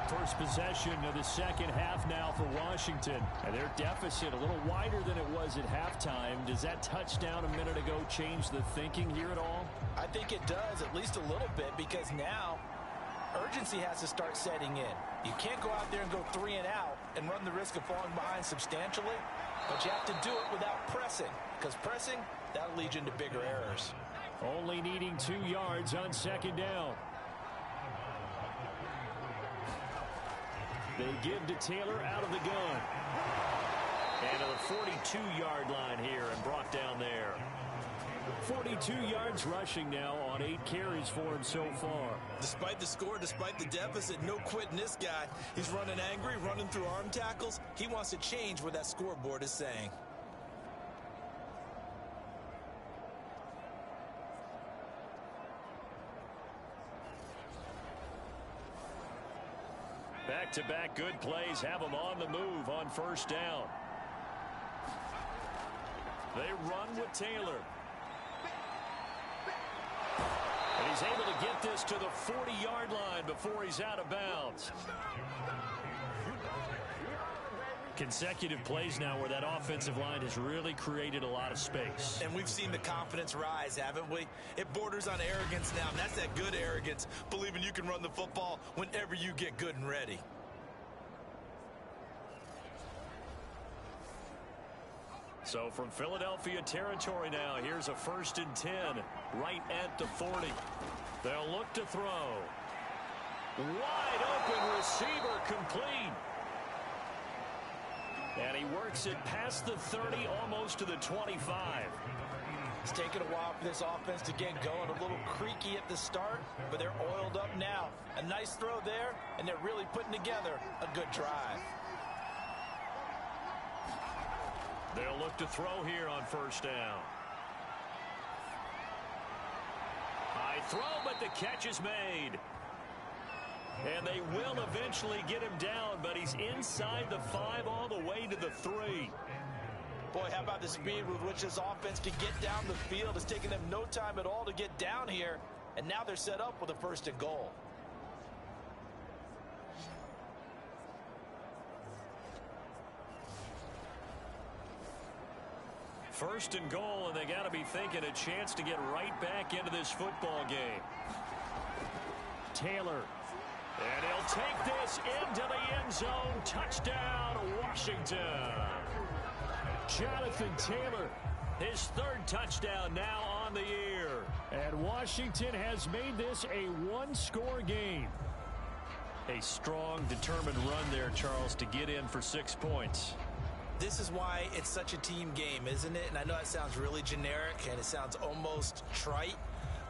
First possession of the second half now for Washington. And their deficit a little wider than it was at halftime. Does that touchdown a minute ago change the thinking here at all? I think it does, at least a little bit, because now urgency has to start setting in. You can't go out there and go 3 and out and run the risk of falling behind substantially, but you have to do it without pressing, because pressing, that'll lead you into bigger errors. Only needing 2 yards on second down. They give to Taylor out of the gun. And to the 42-yard line here and brought down there. 42 yards rushing now on 8 carries for him so far. Despite the score, despite the deficit, no quitting this guy. He's running angry, running through arm tackles. He wants to change what that scoreboard is saying. Back-to-back good plays have him on the move on first down. They run with Taylor. And he's able to get this to the 40-yard line before he's out of bounds. Consecutive plays now where that offensive line has really created a lot of space. And we've seen the confidence rise, haven't we? It borders on arrogance now, and that's that good arrogance, believing you can run the football whenever you get good and ready. So from Philadelphia territory now, here's a 1st and 10 right at the 40. They'll look to throw. Wide open receiver complete. And he works it past the 30, almost to the 25. It's taken a while for this offense to get going. A little creaky at the start, but they're oiled up now. A nice throw there, and they're really putting together a good drive. They'll look to throw here on 1st down. High throw, but the catch is made. And they will eventually get him down, but he's inside the 5 all the way to the 3. Boy, how about the speed with which this offense can get down the field? It's taken them no time at all to get down here, and now they're set up with a 1st and goal. First and goal, and they got to be thinking a chance to get right back into this football game. Taylor. And he'll take this into the end zone. Touchdown, Washington. Jonathan Taylor, his 3rd touchdown now on the year. And Washington has made this a one-score game. A strong, determined run there, Charles, to get in for 6 points. This is why it's such a team game, isn't it? And I know that sounds really generic, and it sounds almost trite.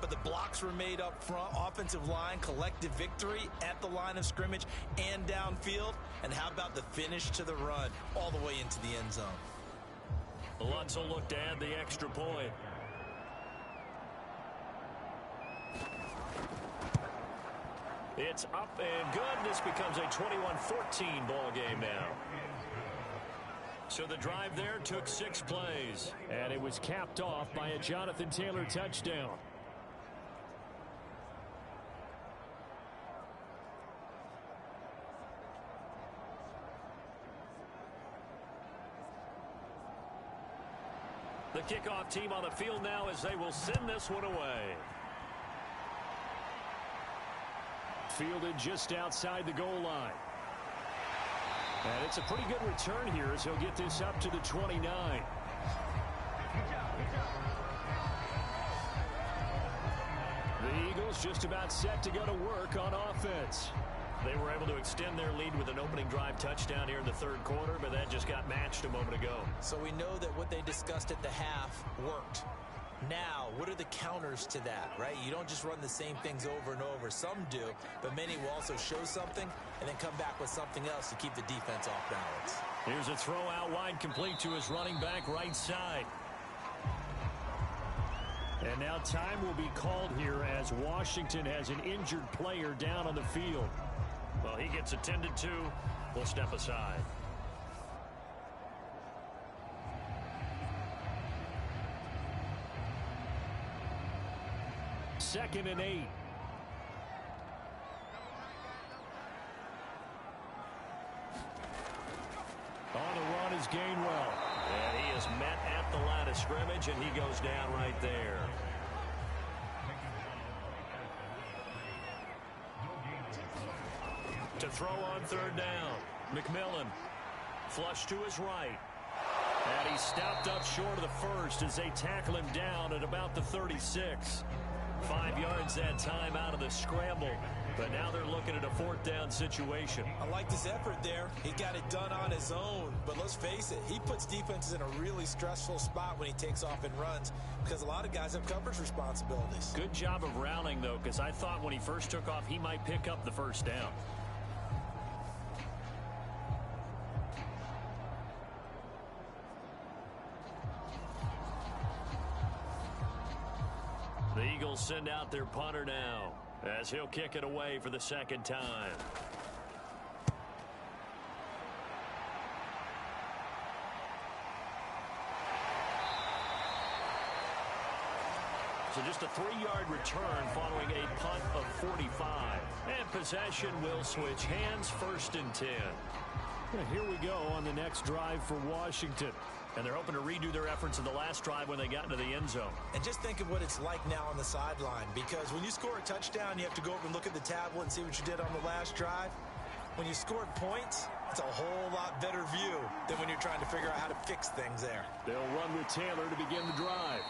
But the blocks were made up front, offensive line, collective victory at the line of scrimmage and downfield. And how about the finish to the run all the way into the end zone? Lutz will look to add the extra point. It's up and good. This becomes a 21-14 ball game now. So the drive there took 6 plays. And it was capped off by a Jonathan Taylor touchdown. The kickoff team on the field now as they will send this one away. Fielded just outside the goal line. And it's a pretty good return here as he'll get this up to the 29. The Eagles just about set to go to work on offense. They were able to extend their lead with an opening drive touchdown here in the 3rd quarter, but that just got matched a moment ago. So we know that what they discussed at the half worked. Now, what are the counters to that, right? You don't just run the same things over and over. Some do, but many will also show something and then come back with something else to keep the defense off balance. Here's a throw out wide, complete to his running back right side. And now time will be called here as Washington has an injured player down on the field. Well, he gets attended to. We'll step aside. Second and 8. On the run is Gainwell. And he is met at the line of scrimmage, and he goes down right there. To throw on 3rd down, McMillan. Flush to his right. And he stopped up short of the 1st as they tackle him down at about the 36. 5 yards that time out of the scramble. But now they're looking at a 4th down situation. I like this effort there. He got it done on his own. But let's face it, he puts defenses in a really stressful spot when he takes off and runs because a lot of guys have coverage responsibilities. Good job of rounding, though, because I thought when he first took off, he might pick up the 1st down. The Eagles send out their punter now as he'll kick it away for the 2nd time. So just a 3-yard return following a punt of 45. And possession will switch hands, 1st and 10. Well, here we go on the next drive for Washington. And they're hoping to redo their efforts in the last drive when they got into the end zone. And just think of what it's like now on the sideline, because when you score a touchdown, you have to go over and look at the tablet and see what you did on the last drive. When you scored points, it's a whole lot better view than when you're trying to figure out how to fix things there. They'll run with Taylor to begin the drive.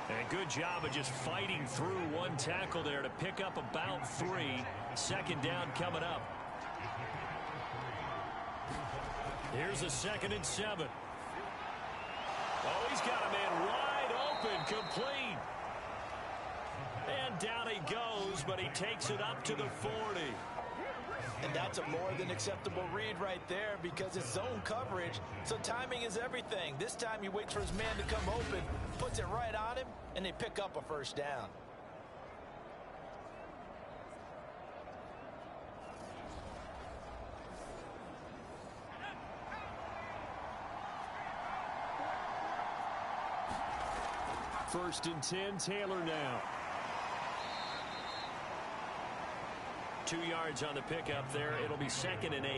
And good job of just fighting through one tackle there to pick up about 3. 2nd down coming up. Here's a 2nd and 7. Oh, he's got a man wide open, complete. And down he goes, but he takes it up to the 40. And that's a more than acceptable read right there, because it's zone coverage, so timing is everything. This time he waits for his man to come open, puts it right on him, and they pick up a 1st down. First and 10, Taylor now. 2 yards on the pickup there. It'll be 2nd and 8.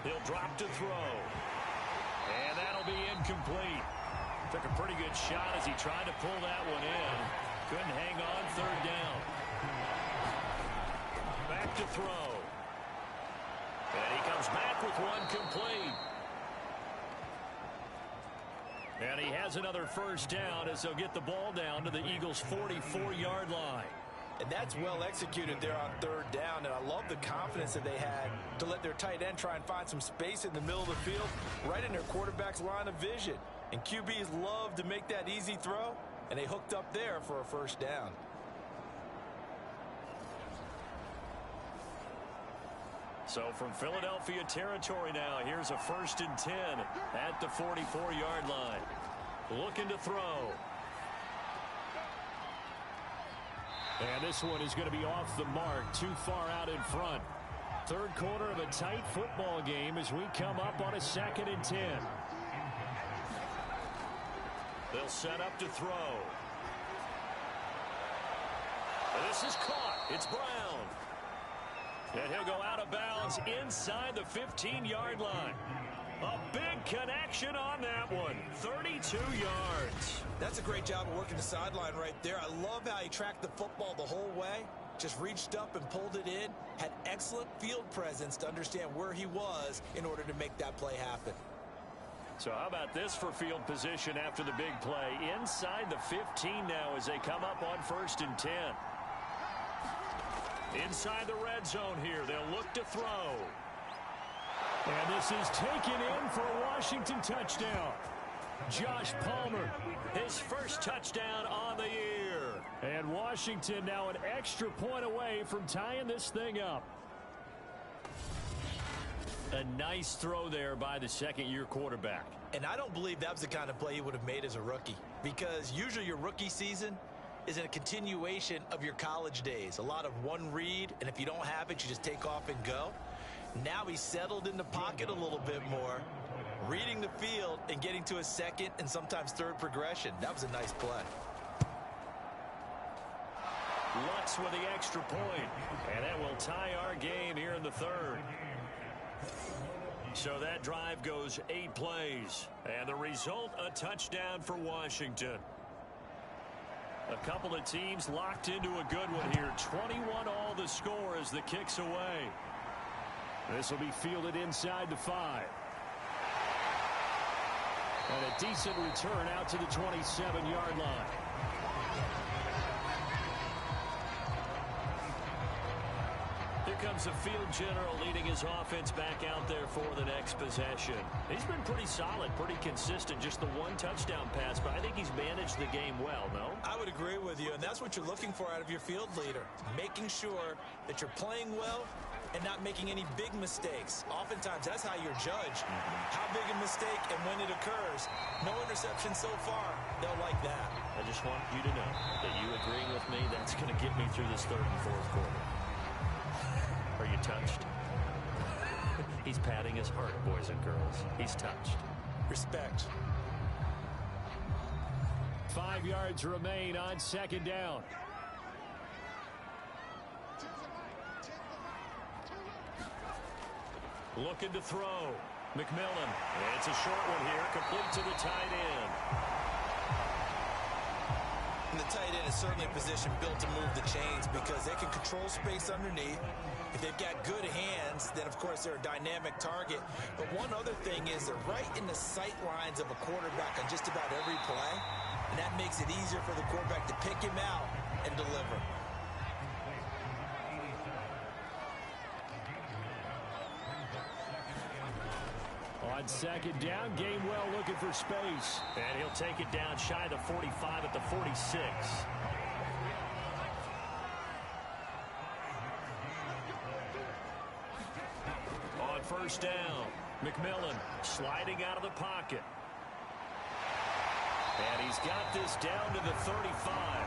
He'll drop to throw. And that'll be incomplete. Took a pretty good shot as he tried to pull that one in. Couldn't hang on, 3rd down. Back to throw. And he comes back with one complete. And he has another 1st down as they'll get the ball down to the Eagles' 44-yard line. And that's well executed there on 3rd down, and I love the confidence that they had to let their tight end try and find some space in the middle of the field, right in their quarterback's line of vision. And QBs love to make that easy throw, and they hooked up there for a 1st down. So from Philadelphia territory now, here's a 1st and 10 at the 44-yard line. Looking to throw. And this one is going to be off the mark, too far out in front. 3rd quarter of a tight football game as we come up on a 2nd and 10. They'll set up to throw. And this is caught. It's Brown. And he'll go out of bounds inside the 15-yard line. A big connection on that one. 32 yards. That's a great job of working the sideline right there. I love how he tracked the football the whole way. Just reached up and pulled it in. Had excellent field presence to understand where he was in order to make that play happen. So how about this for field position after the big play? Inside the 15 now as they come up on 1st and 10. Inside the red zone here. They'll look to throw. And this is taken in for a Washington touchdown. Josh Palmer. His 1st touchdown on the year. And Washington now an extra point away from tying this thing up. A nice throw there by the 2nd-year quarterback. And I don't believe that was the kind of play he would have made as a rookie, because usually your rookie season is a continuation of your college days. A lot of one read, and if you don't have it, you just take off and go. Now he's settled in the pocket a little bit more, reading the field and getting to a 2nd and sometimes 3rd progression. That was a nice play. Lutz with the extra point, and that will tie our game here in the 3rd. So that drive goes 8 plays, and the result, a touchdown for Washington. A couple of teams locked into a good one here. 21 all the score as the kick's away. This will be fielded inside the 5. And a decent return out to the 27-yard line. Here comes the field general leading his offense back out there for the next possession. He's been pretty solid, pretty consistent, just the 1 touchdown pass, but I think he's managed the game well, no? I would agree with you, and that's what you're looking for out of your field leader, making sure that you're playing well and not making any big mistakes. Oftentimes, that's how you're judged. How big a mistake and when it occurs. No interception so far. They'll like that. I just want you to know that you agreeing with me, that's going to get me through this 3rd and 4th quarter. Are you touched? He's patting his heart, boys and girls. He's touched. Respect. 5 yards remain on second down. Looking to throw. McMillan. It's a short one here, complete to the tight end. And the tight end is certainly a position built to move the chains because they can control space underneath. If they've got good hands, then of course they're a dynamic target. But one other thing is they're right in the sight lines of a quarterback on just about every play. And that makes it easier for the quarterback to pick him out and deliver. On second down, Gainwell looking for space. And he'll take it down shy of the 45 at the 46. On first down, McMillan sliding out of the pocket. And he's got this down to the 35.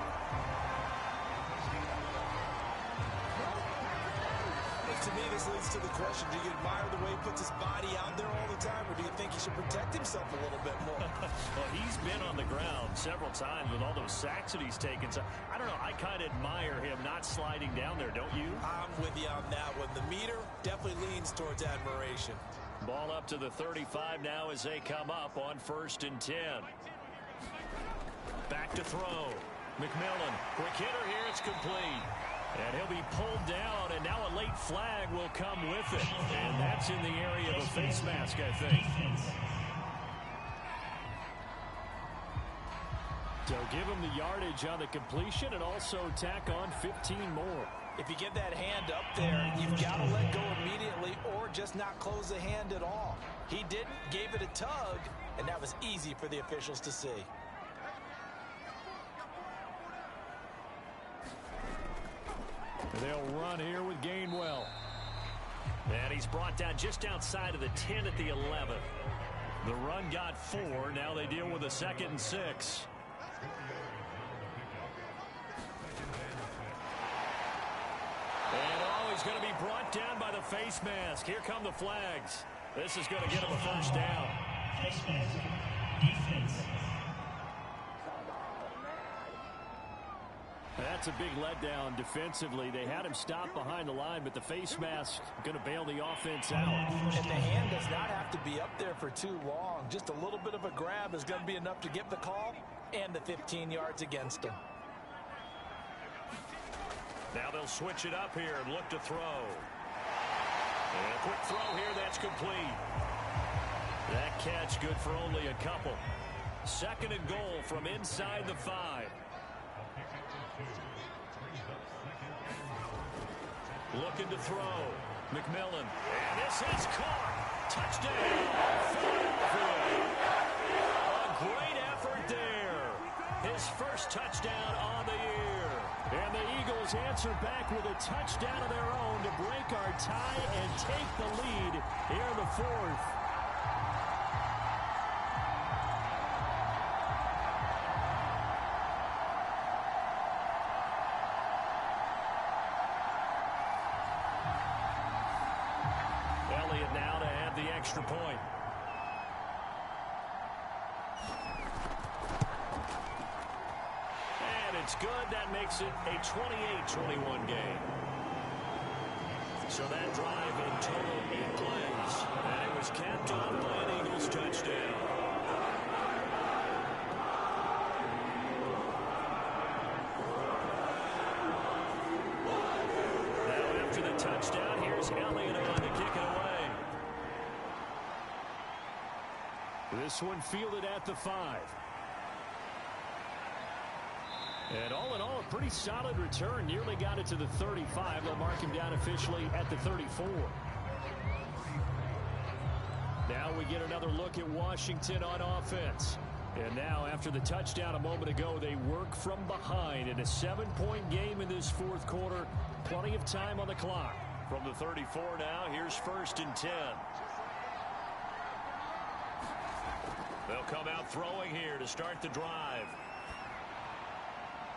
To me, this leads to the question, do you admire the way he puts his body out there all the time, or do you think he should protect himself a little bit more? Well, he's been on the ground several times with all those sacks that he's taken. So, I don't know, I kind of admire him not sliding down there, don't you? I'm with you on that one. The meter definitely leans towards admiration. Ball up to the 35 now as they come up on 1st and 10. Back to throw. McMillan, quick hitter here, it's complete. And he'll be pulled down, and now a late flag will come with it. And that's in the area of a face mask, I think. So give him the yardage on the completion and also tack on 15 more. If you get that hand up there, you've got to let go immediately or just not close the hand at all. He didn't, gave it a tug, and that was easy for the officials to see. They'll run here with Gainwell. And he's brought down just outside of the 10 at the 11. The run got 4. Now they deal with a 2nd and 6. And he's going to be brought down by the face mask. Here come the flags. This is going to get him a first down. Face mask. Defense. That's a big letdown defensively. They had him stop behind the line, but the face mask going to bail the offense out. And the hand does not have to be up there for too long. Just a little bit of a grab is going to be enough to get the call and the 15 yards against him. Now they'll switch it up here and look to throw. And a quick throw here, that's complete. That catch good for only a couple. 2nd and goal from inside the 5. Looking to throw. McMillan. And this is caught. Touchdown. A great effort there. His first touchdown on the year. And the Eagles answer back with a touchdown of their own to break our tie and take the lead here in the 4th. Now to have the extra point. And it's good. That makes it a 28-21 game. So that drive in total 8 plays. And it was capped off by an Eagles touchdown. Now after the touchdown, here's Elliott on to kick it away. This one fielded at the 5. And all in all, a pretty solid return. Nearly got it to the 35. They'll mark him down officially at the 34. Now we get another look at Washington on offense. And now, after the touchdown a moment ago, they work from behind in a 7-point game in this 4th quarter. Plenty of time on the clock. From the 34 now, here's 1st and 10. They'll come out throwing here to start the drive.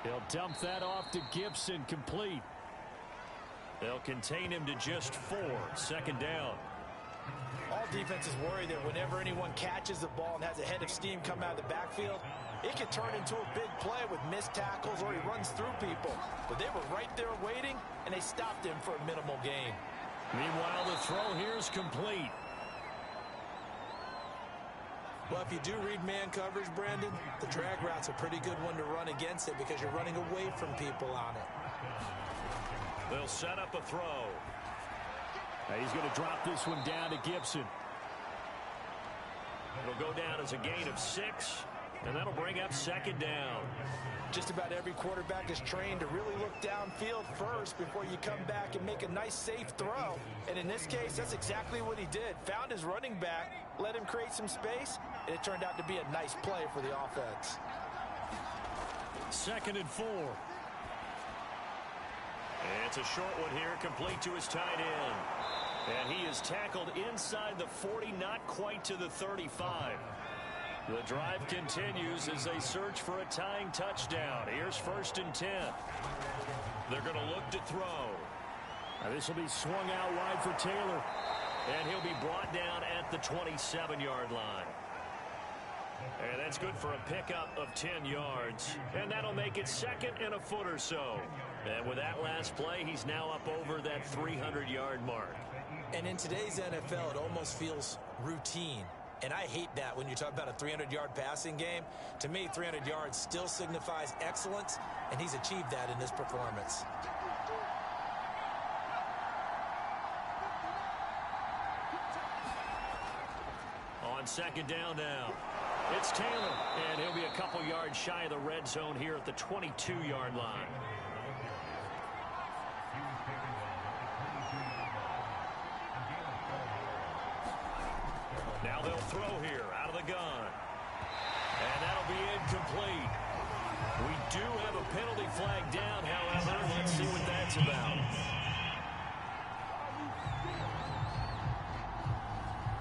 They'll dump that off to Gibson, complete. They'll contain him to just 4. 2nd down. defenses worry that whenever anyone catches the ball and has a head of steam come out of the backfield, it can turn into a big play with missed tackles or he runs through people. But they were right there waiting, and they stopped him for a minimal gain. Meanwhile, the throw here is complete. Well, if you do read man coverage, Brandon, the drag route's a pretty good one to run against it because you're running away from people on it. They'll set up a throw. Now he's going to drop this one down to Gibson. It'll go down as a gain of 6, and that'll bring up second down. Just about every quarterback is trained to really look downfield first before you come back and make a nice, safe throw. And in this case, that's exactly what he did. Found his running back, let him create some space, and it turned out to be a nice play for the offense. 2nd and 4. It's a short one here, complete to his tight end. And he is tackled inside the 40, not quite to the 35. The drive continues as they search for a tying touchdown. Here's 1st and 10. They're going to look to throw. Now this will be swung out wide for Taylor. And he'll be brought down at the 27-yard line. And that's good for a pickup of 10 yards. And that'll make it 2nd and a foot or so. And with that last play, he's now up over that 300-yard mark. And in today's NFL, it almost feels routine. And I hate that when you talk about a 300-yard passing game. To me, 300 yards still signifies excellence, and he's achieved that in this performance. On 2nd down now, it's Taylor, and he'll be a couple yards shy of the red zone here at the 22-yard line. Now they'll throw here out of the gun. And that'll be incomplete. We do have a penalty flag down, however. Let's see what that's about.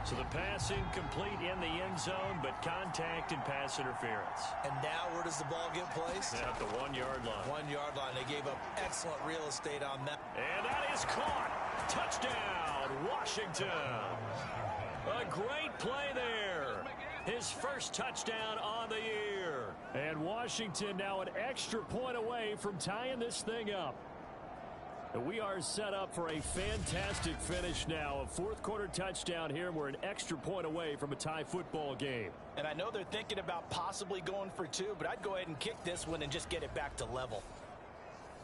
So the pass incomplete in the end zone, but contact and pass interference. And now where does the ball get placed? At the 1-yard line. 1-yard line. They gave up excellent real estate on that. And that is caught. Touchdown, Washington. A great play there. His first touchdown on the year. And Washington now an extra point away from tying this thing up. We are set up for a fantastic finish now. A 4th quarter touchdown here, and we're an extra point away from a tie football game. And I know they're thinking about possibly going for 2, but I'd go ahead and kick this one and just get it back to level.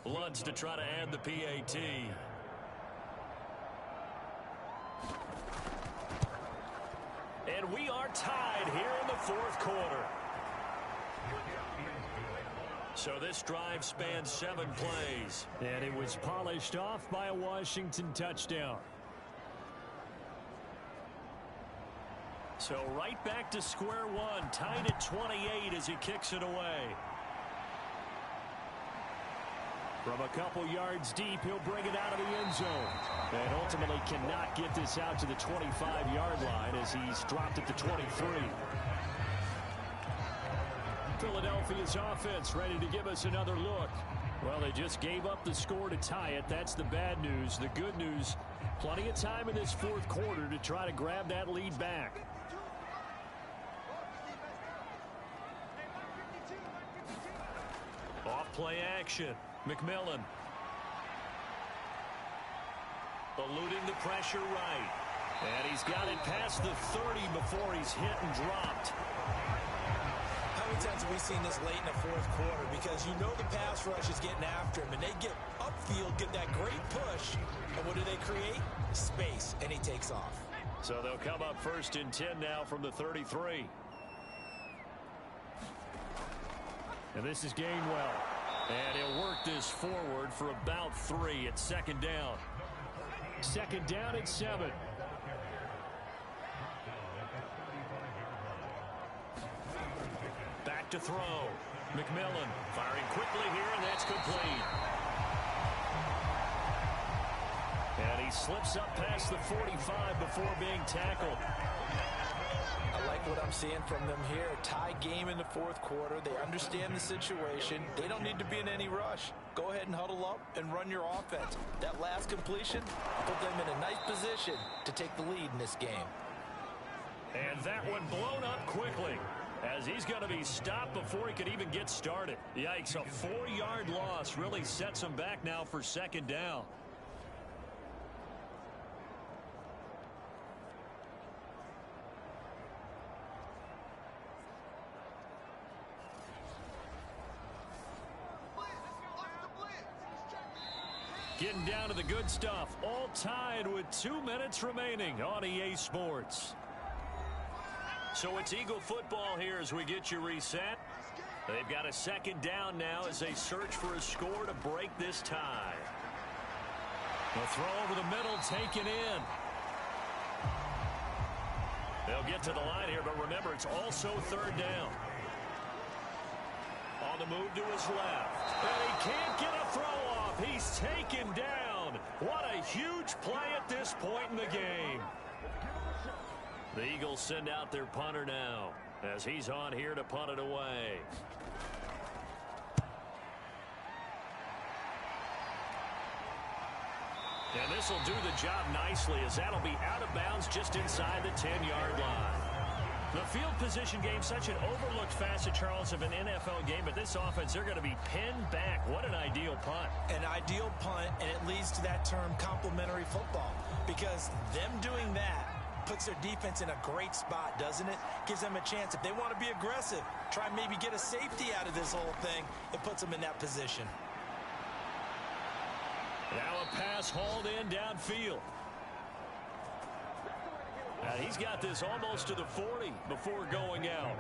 Lutz to try to add the PAT. And we are tied here in the 4th quarter. So this drive spans 7 plays. And it was polished off by a Washington touchdown. So right back to square one, tied at 28 as he kicks it away. From a couple yards deep, he'll bring it out of the end zone. And ultimately cannot get this out to the 25-yard line as he's dropped at the 23. Philadelphia's offense ready to give us another look. Well, they just gave up the score to tie it. That's the bad news. The good news, plenty of time in this 4th quarter to try to grab that lead back. Off play action. McMillan. Eluding the pressure right. And he's got it past the 30 before he's hit and dropped. How many times have we seen this late in the 4th quarter? Because you know the pass rush is getting after him, and they get upfield, get that great push, and what do they create? Space, and he takes off. So they'll come up 1st and 10 now from the 33. And this is Gainwell. And he'll work this forward for about 3 at 2nd down. 2nd down at 7. Back to throw. McMillan firing quickly here, and that's complete. And he slips up past the 45 before being tackled. I like what I'm seeing from them here. Tie game in the 4th quarter. They understand the situation. They don't need to be in any rush. Go ahead and huddle up and run your offense. That last completion put them in a nice position to take the lead in this game. And that one blown up quickly, as he's going to be stopped before he could even get started. Yikes, a 4-yard loss really sets him back now for second down. Getting down to the good stuff, all tied with 2 minutes remaining on EA Sports. So it's Eagle football here as we get you reset. They've got a second down now as they search for a score to break this tie. The throw over the middle taken in. They'll get to the line here, but remember, it's also third down. On the move to his left. And he can't get a throw off. He's taken down. What a huge play at this point in the game. The Eagles send out their punter now as he's on here to punt it away. And this will do the job nicely as that'll be out of bounds just inside the 10-yard line. The field position game, such an overlooked facet, Charles, of an NFL game, but this offense, they're going to be pinned back. What an ideal punt. An ideal punt, and it leads to that term complementary football, because them doing that puts their defense in a great spot, doesn't it? Gives them a chance. If they want to be aggressive, try and maybe get a safety out of this whole thing, it puts them in that position. Now a pass hauled in downfield. And he's got this almost to the 40 before going out.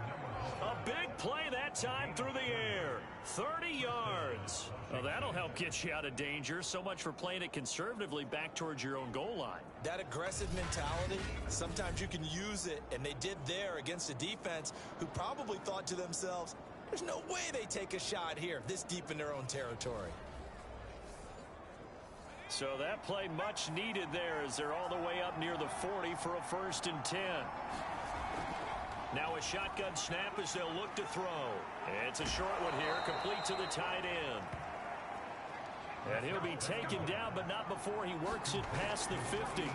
A big play that time through the air. 30 yards. Well, that'll help get you out of danger. So much for playing it conservatively back towards your own goal line. That aggressive mentality, sometimes you can use it, and they did there against a defense who probably thought to themselves, there's no way they take a shot here this deep in their own territory. So that play much needed there as they're all the way up near the 40 for a 1st and 10. Now a shotgun snap as they'll look to throw. It's a short one here, complete to the tight end. And he'll be taken down, but not before he works it past the 50. And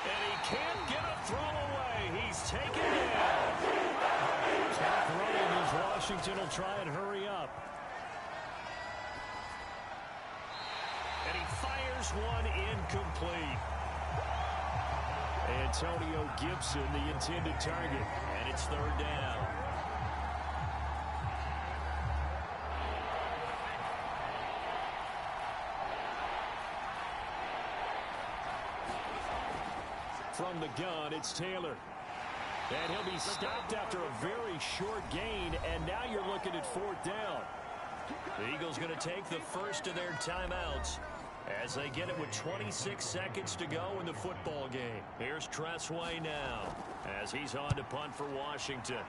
he can't get a throw away. He's taken down. Clock running as Washington will try and hurry up. And he fires one incomplete. Antonio Gibson, the intended target. And it's third down. From the gun, it's Taylor. And he'll be stopped after a very short gain, and now you're looking at 4th down. The Eagles going to take the first of their timeouts as they get it with 26 seconds to go in the football game. Here's Tressway now as he's on to punt for Washington.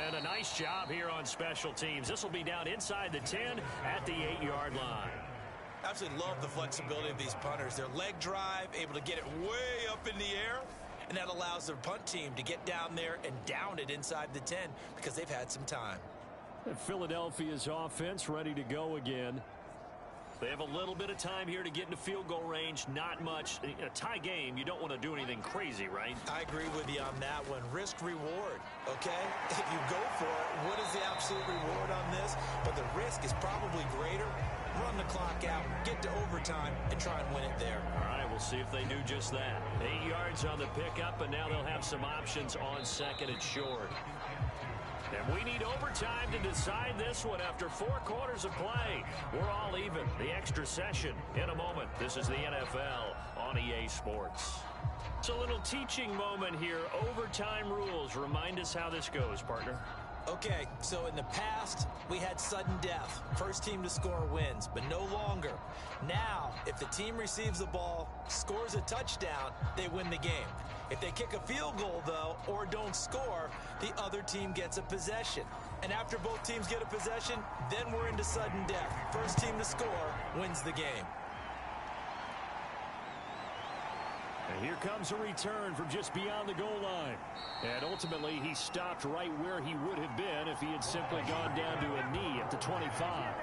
And a nice job here on special teams. This will be down inside the 10 at the 8-yard line. Absolutely love the flexibility of these punters. Their leg drive, able to get it way up in the air, and that allows their punt team to get down there and down it inside the 10 because they've had some time. And Philadelphia's offense ready to go again. They have a little bit of time here to get into field goal range. Not much. In a tie game, you don't want to do anything crazy, right? I agree with you on that one. Risk reward, okay? If you go for it, what is the absolute reward on this? But the risk is probably greater. Run the clock out, get to overtime, and try and win it there. All right, we'll see if they do just that. 8 yards on the pickup, and now they'll have some options on second and short. And we need overtime to decide this one after 4 quarters of play. We're all even. The extra session in a moment. This is the NFL on EA Sports. It's a little teaching moment here. Overtime rules. Remind us how this goes, partner. Okay, so in the past, we had sudden death. First team to score wins, but no longer. Now, if the team receives the ball, scores a touchdown, they win the game. If they kick a field goal, though, or don't score, the other team gets a possession. And after both teams get a possession, then we're into sudden death. First team to score wins the game. And here comes a return from just beyond the goal line. And ultimately, he stopped right where he would have been if he had simply gone down to a knee at the 25.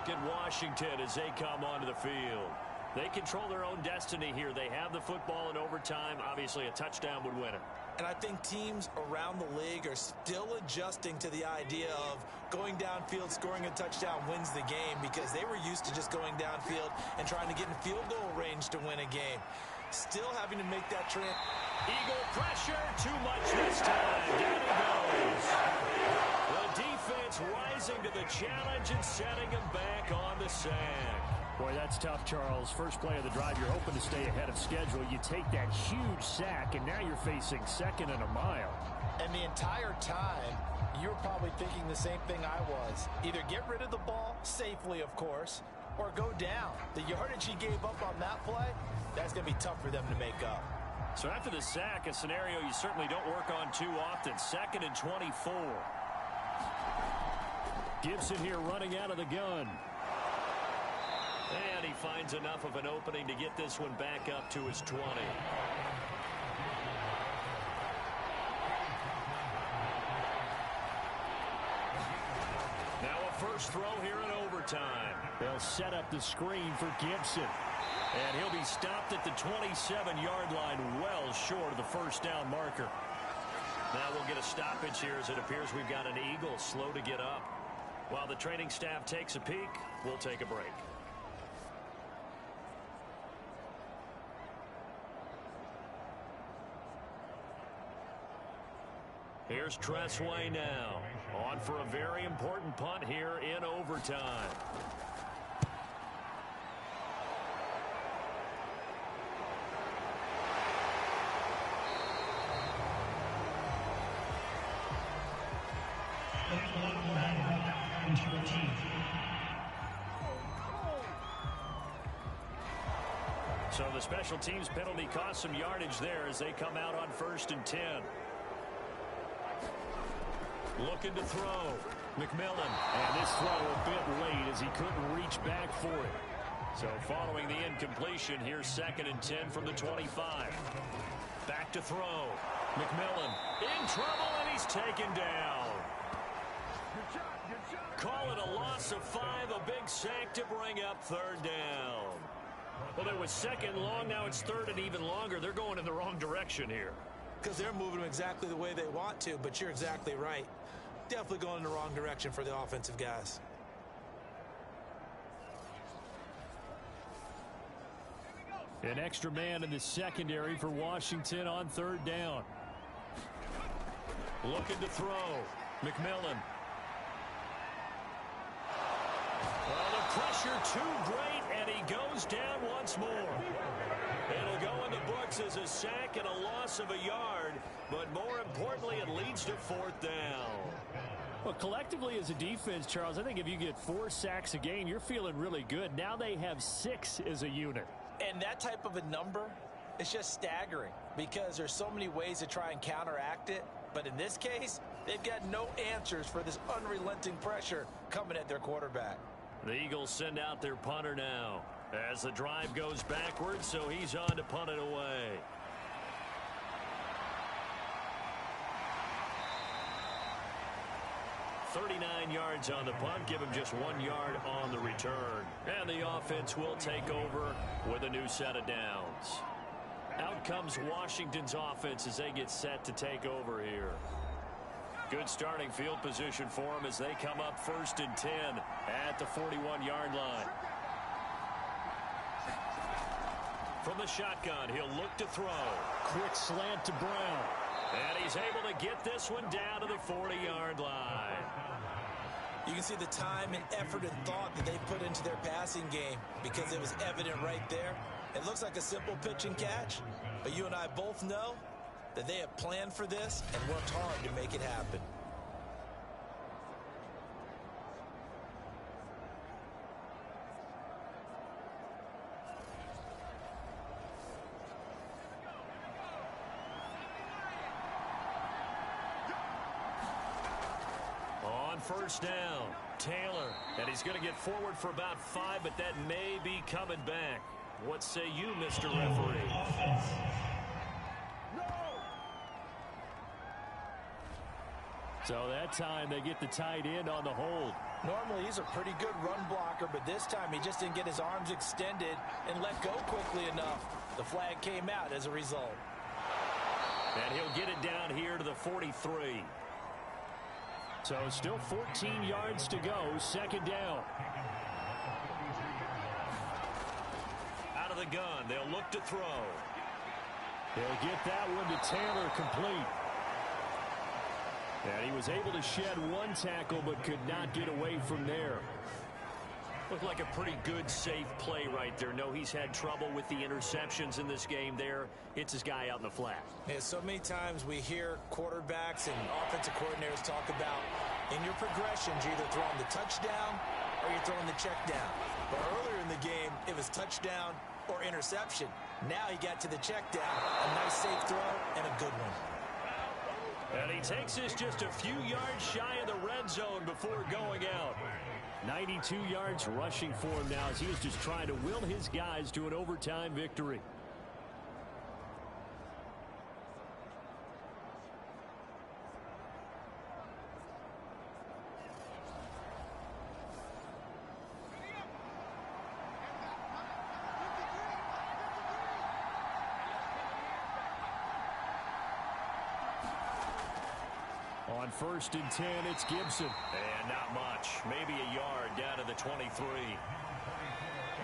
look at Washington as they come onto the field. They control their own destiny here. They have the football in overtime. Obviously, a touchdown would win it. And I think teams around the league are still adjusting to the idea of going downfield, scoring a touchdown wins the game, because they were used to just going downfield and trying to get in field goal range to win a game. Still having to make that trend. Eagle pressure, too much this time. Down he goes. The defense rising to the challenge and setting him back on the sack. Boy, that's tough, Charles. First play of the drive, you're hoping to stay ahead of schedule. You take that huge sack, and now you're facing second and a mile. And the entire time, you're probably thinking the same thing I was. Either get rid of the ball, safely, of course, or go down. The yardage he gave up on that play, that's going to be tough for them to make up. So after the sack, a scenario you certainly don't work on too often. 2nd and 24. Gibson here running out of the gun. And he finds enough of an opening to get this one back up to his 20. Now a first throw here in overtime. They'll set up the screen for Gibson. And he'll be stopped at the 27-yard line, well short of the first down marker. Now we'll get a stoppage here as it appears we've got an Eagle slow to get up. While the training staff takes a peek, we'll take a break. Here's Tressway now, on for a very important punt here in overtime. So the special teams penalty cost some yardage there as they come out on 1st and 10. Looking to throw. McMillan. And this throw a bit late as he couldn't reach back for it. So following the incompletion, here's 2nd and 10 from the 25. Back to throw. McMillan in trouble, and he's taken down. Call it a loss of 5, a big sack to bring up 3rd down. Well, it was 2nd long, now it's 3rd and even longer. They're going in the wrong direction here. Because they're moving them exactly the way they want to, but you're exactly right. Definitely going in the wrong direction for the offensive guys. An extra man in the secondary for Washington on 3rd down. Looking to throw. McMillan. Well, the pressure too great, and he goes down once more. It'll go in the books as a sack and a loss of a yard, but more importantly, it leads to 4th down. Well, collectively as a defense, Charles, I think if you get 4 sacks a game, you're feeling really good. Now they have 6 as a unit. And that type of a number is just staggering because there's so many ways to try and counteract it. But in this case, they've got no answers for this unrelenting pressure coming at their quarterback. The Eagles send out their punter now as the drive goes backwards, so he's on to punt it away. .39 yards on the punt, give him just 1 yard on the return. And the offense will take over with a new set of downs. Out comes Washington's offense as they get set to take over here. Good starting field position for them as they come up 1st and 10 at the 41-yard line. From the shotgun, he'll look to throw. Quick slant to Brown. And he's able to get this one down to the 40-yard line. You can see the time and effort and thought that they put into their passing game because it was evident right there. It looks like a simple pitch and catch, but you and I both know that they have planned for this and worked hard to make it happen. On 1st down, Taylor, and he's going to get forward for about 5, but that may be coming back. What say you, Mr. Referee? So that time they get the tight end on the hold. Normally he's a pretty good run blocker, but this time he just didn't get his arms extended and let go quickly enough. The flag came out as a result. And he'll get it down here to the 43. So still 14 yards to go, second down. Out of the gun, they'll look to throw. They'll get that one to Taylor complete. And he was able to shed one tackle but could not get away from there. Looked like a pretty good, safe play right there. No, he's had trouble with the interceptions in this game there. It's his guy out in the flat. Yeah, so many times we hear quarterbacks and offensive coordinators talk about in your progressions, you're either throwing the touchdown or you're throwing the check down. But earlier in the game, it was touchdown or interception. Now he got to the check down. A nice safe throw and a good one. And he takes us just a few yards shy of the red zone before going out. 92 yards rushing for him now as he is just trying to will his guys to an overtime victory. On 1st and 10, it's Gibson. And not much. Maybe a yard down to the 23.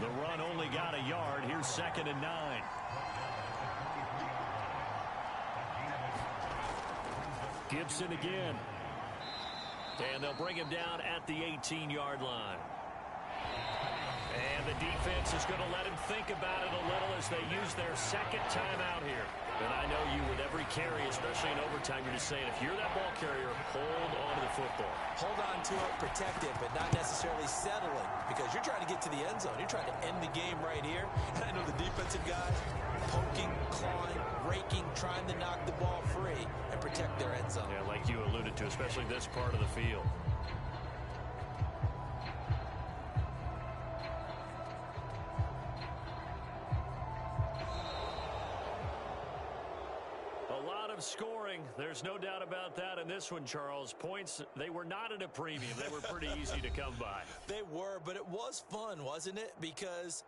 The run only got a yard. Here's 2nd and 9. Gibson again. And they'll bring him down at the 18-yard line. And the defense is going to let him think about it a little as they use their second timeout here. And I know you, with every carry, especially in overtime, you're just saying, if you're that ball carrier, hold on to the football. Hold on to it, protect it, but not necessarily settling, because you're trying to get to the end zone. You're trying to end the game right here. And I know the defensive guys poking, clawing, raking, trying to knock the ball free and protect their end zone. Yeah, like you alluded to, especially this part of the field. Scoring, there's no doubt about that in this one, Charles. Points, they were not at a premium. They were pretty easy to come by. They were, but it was fun, wasn't it? Because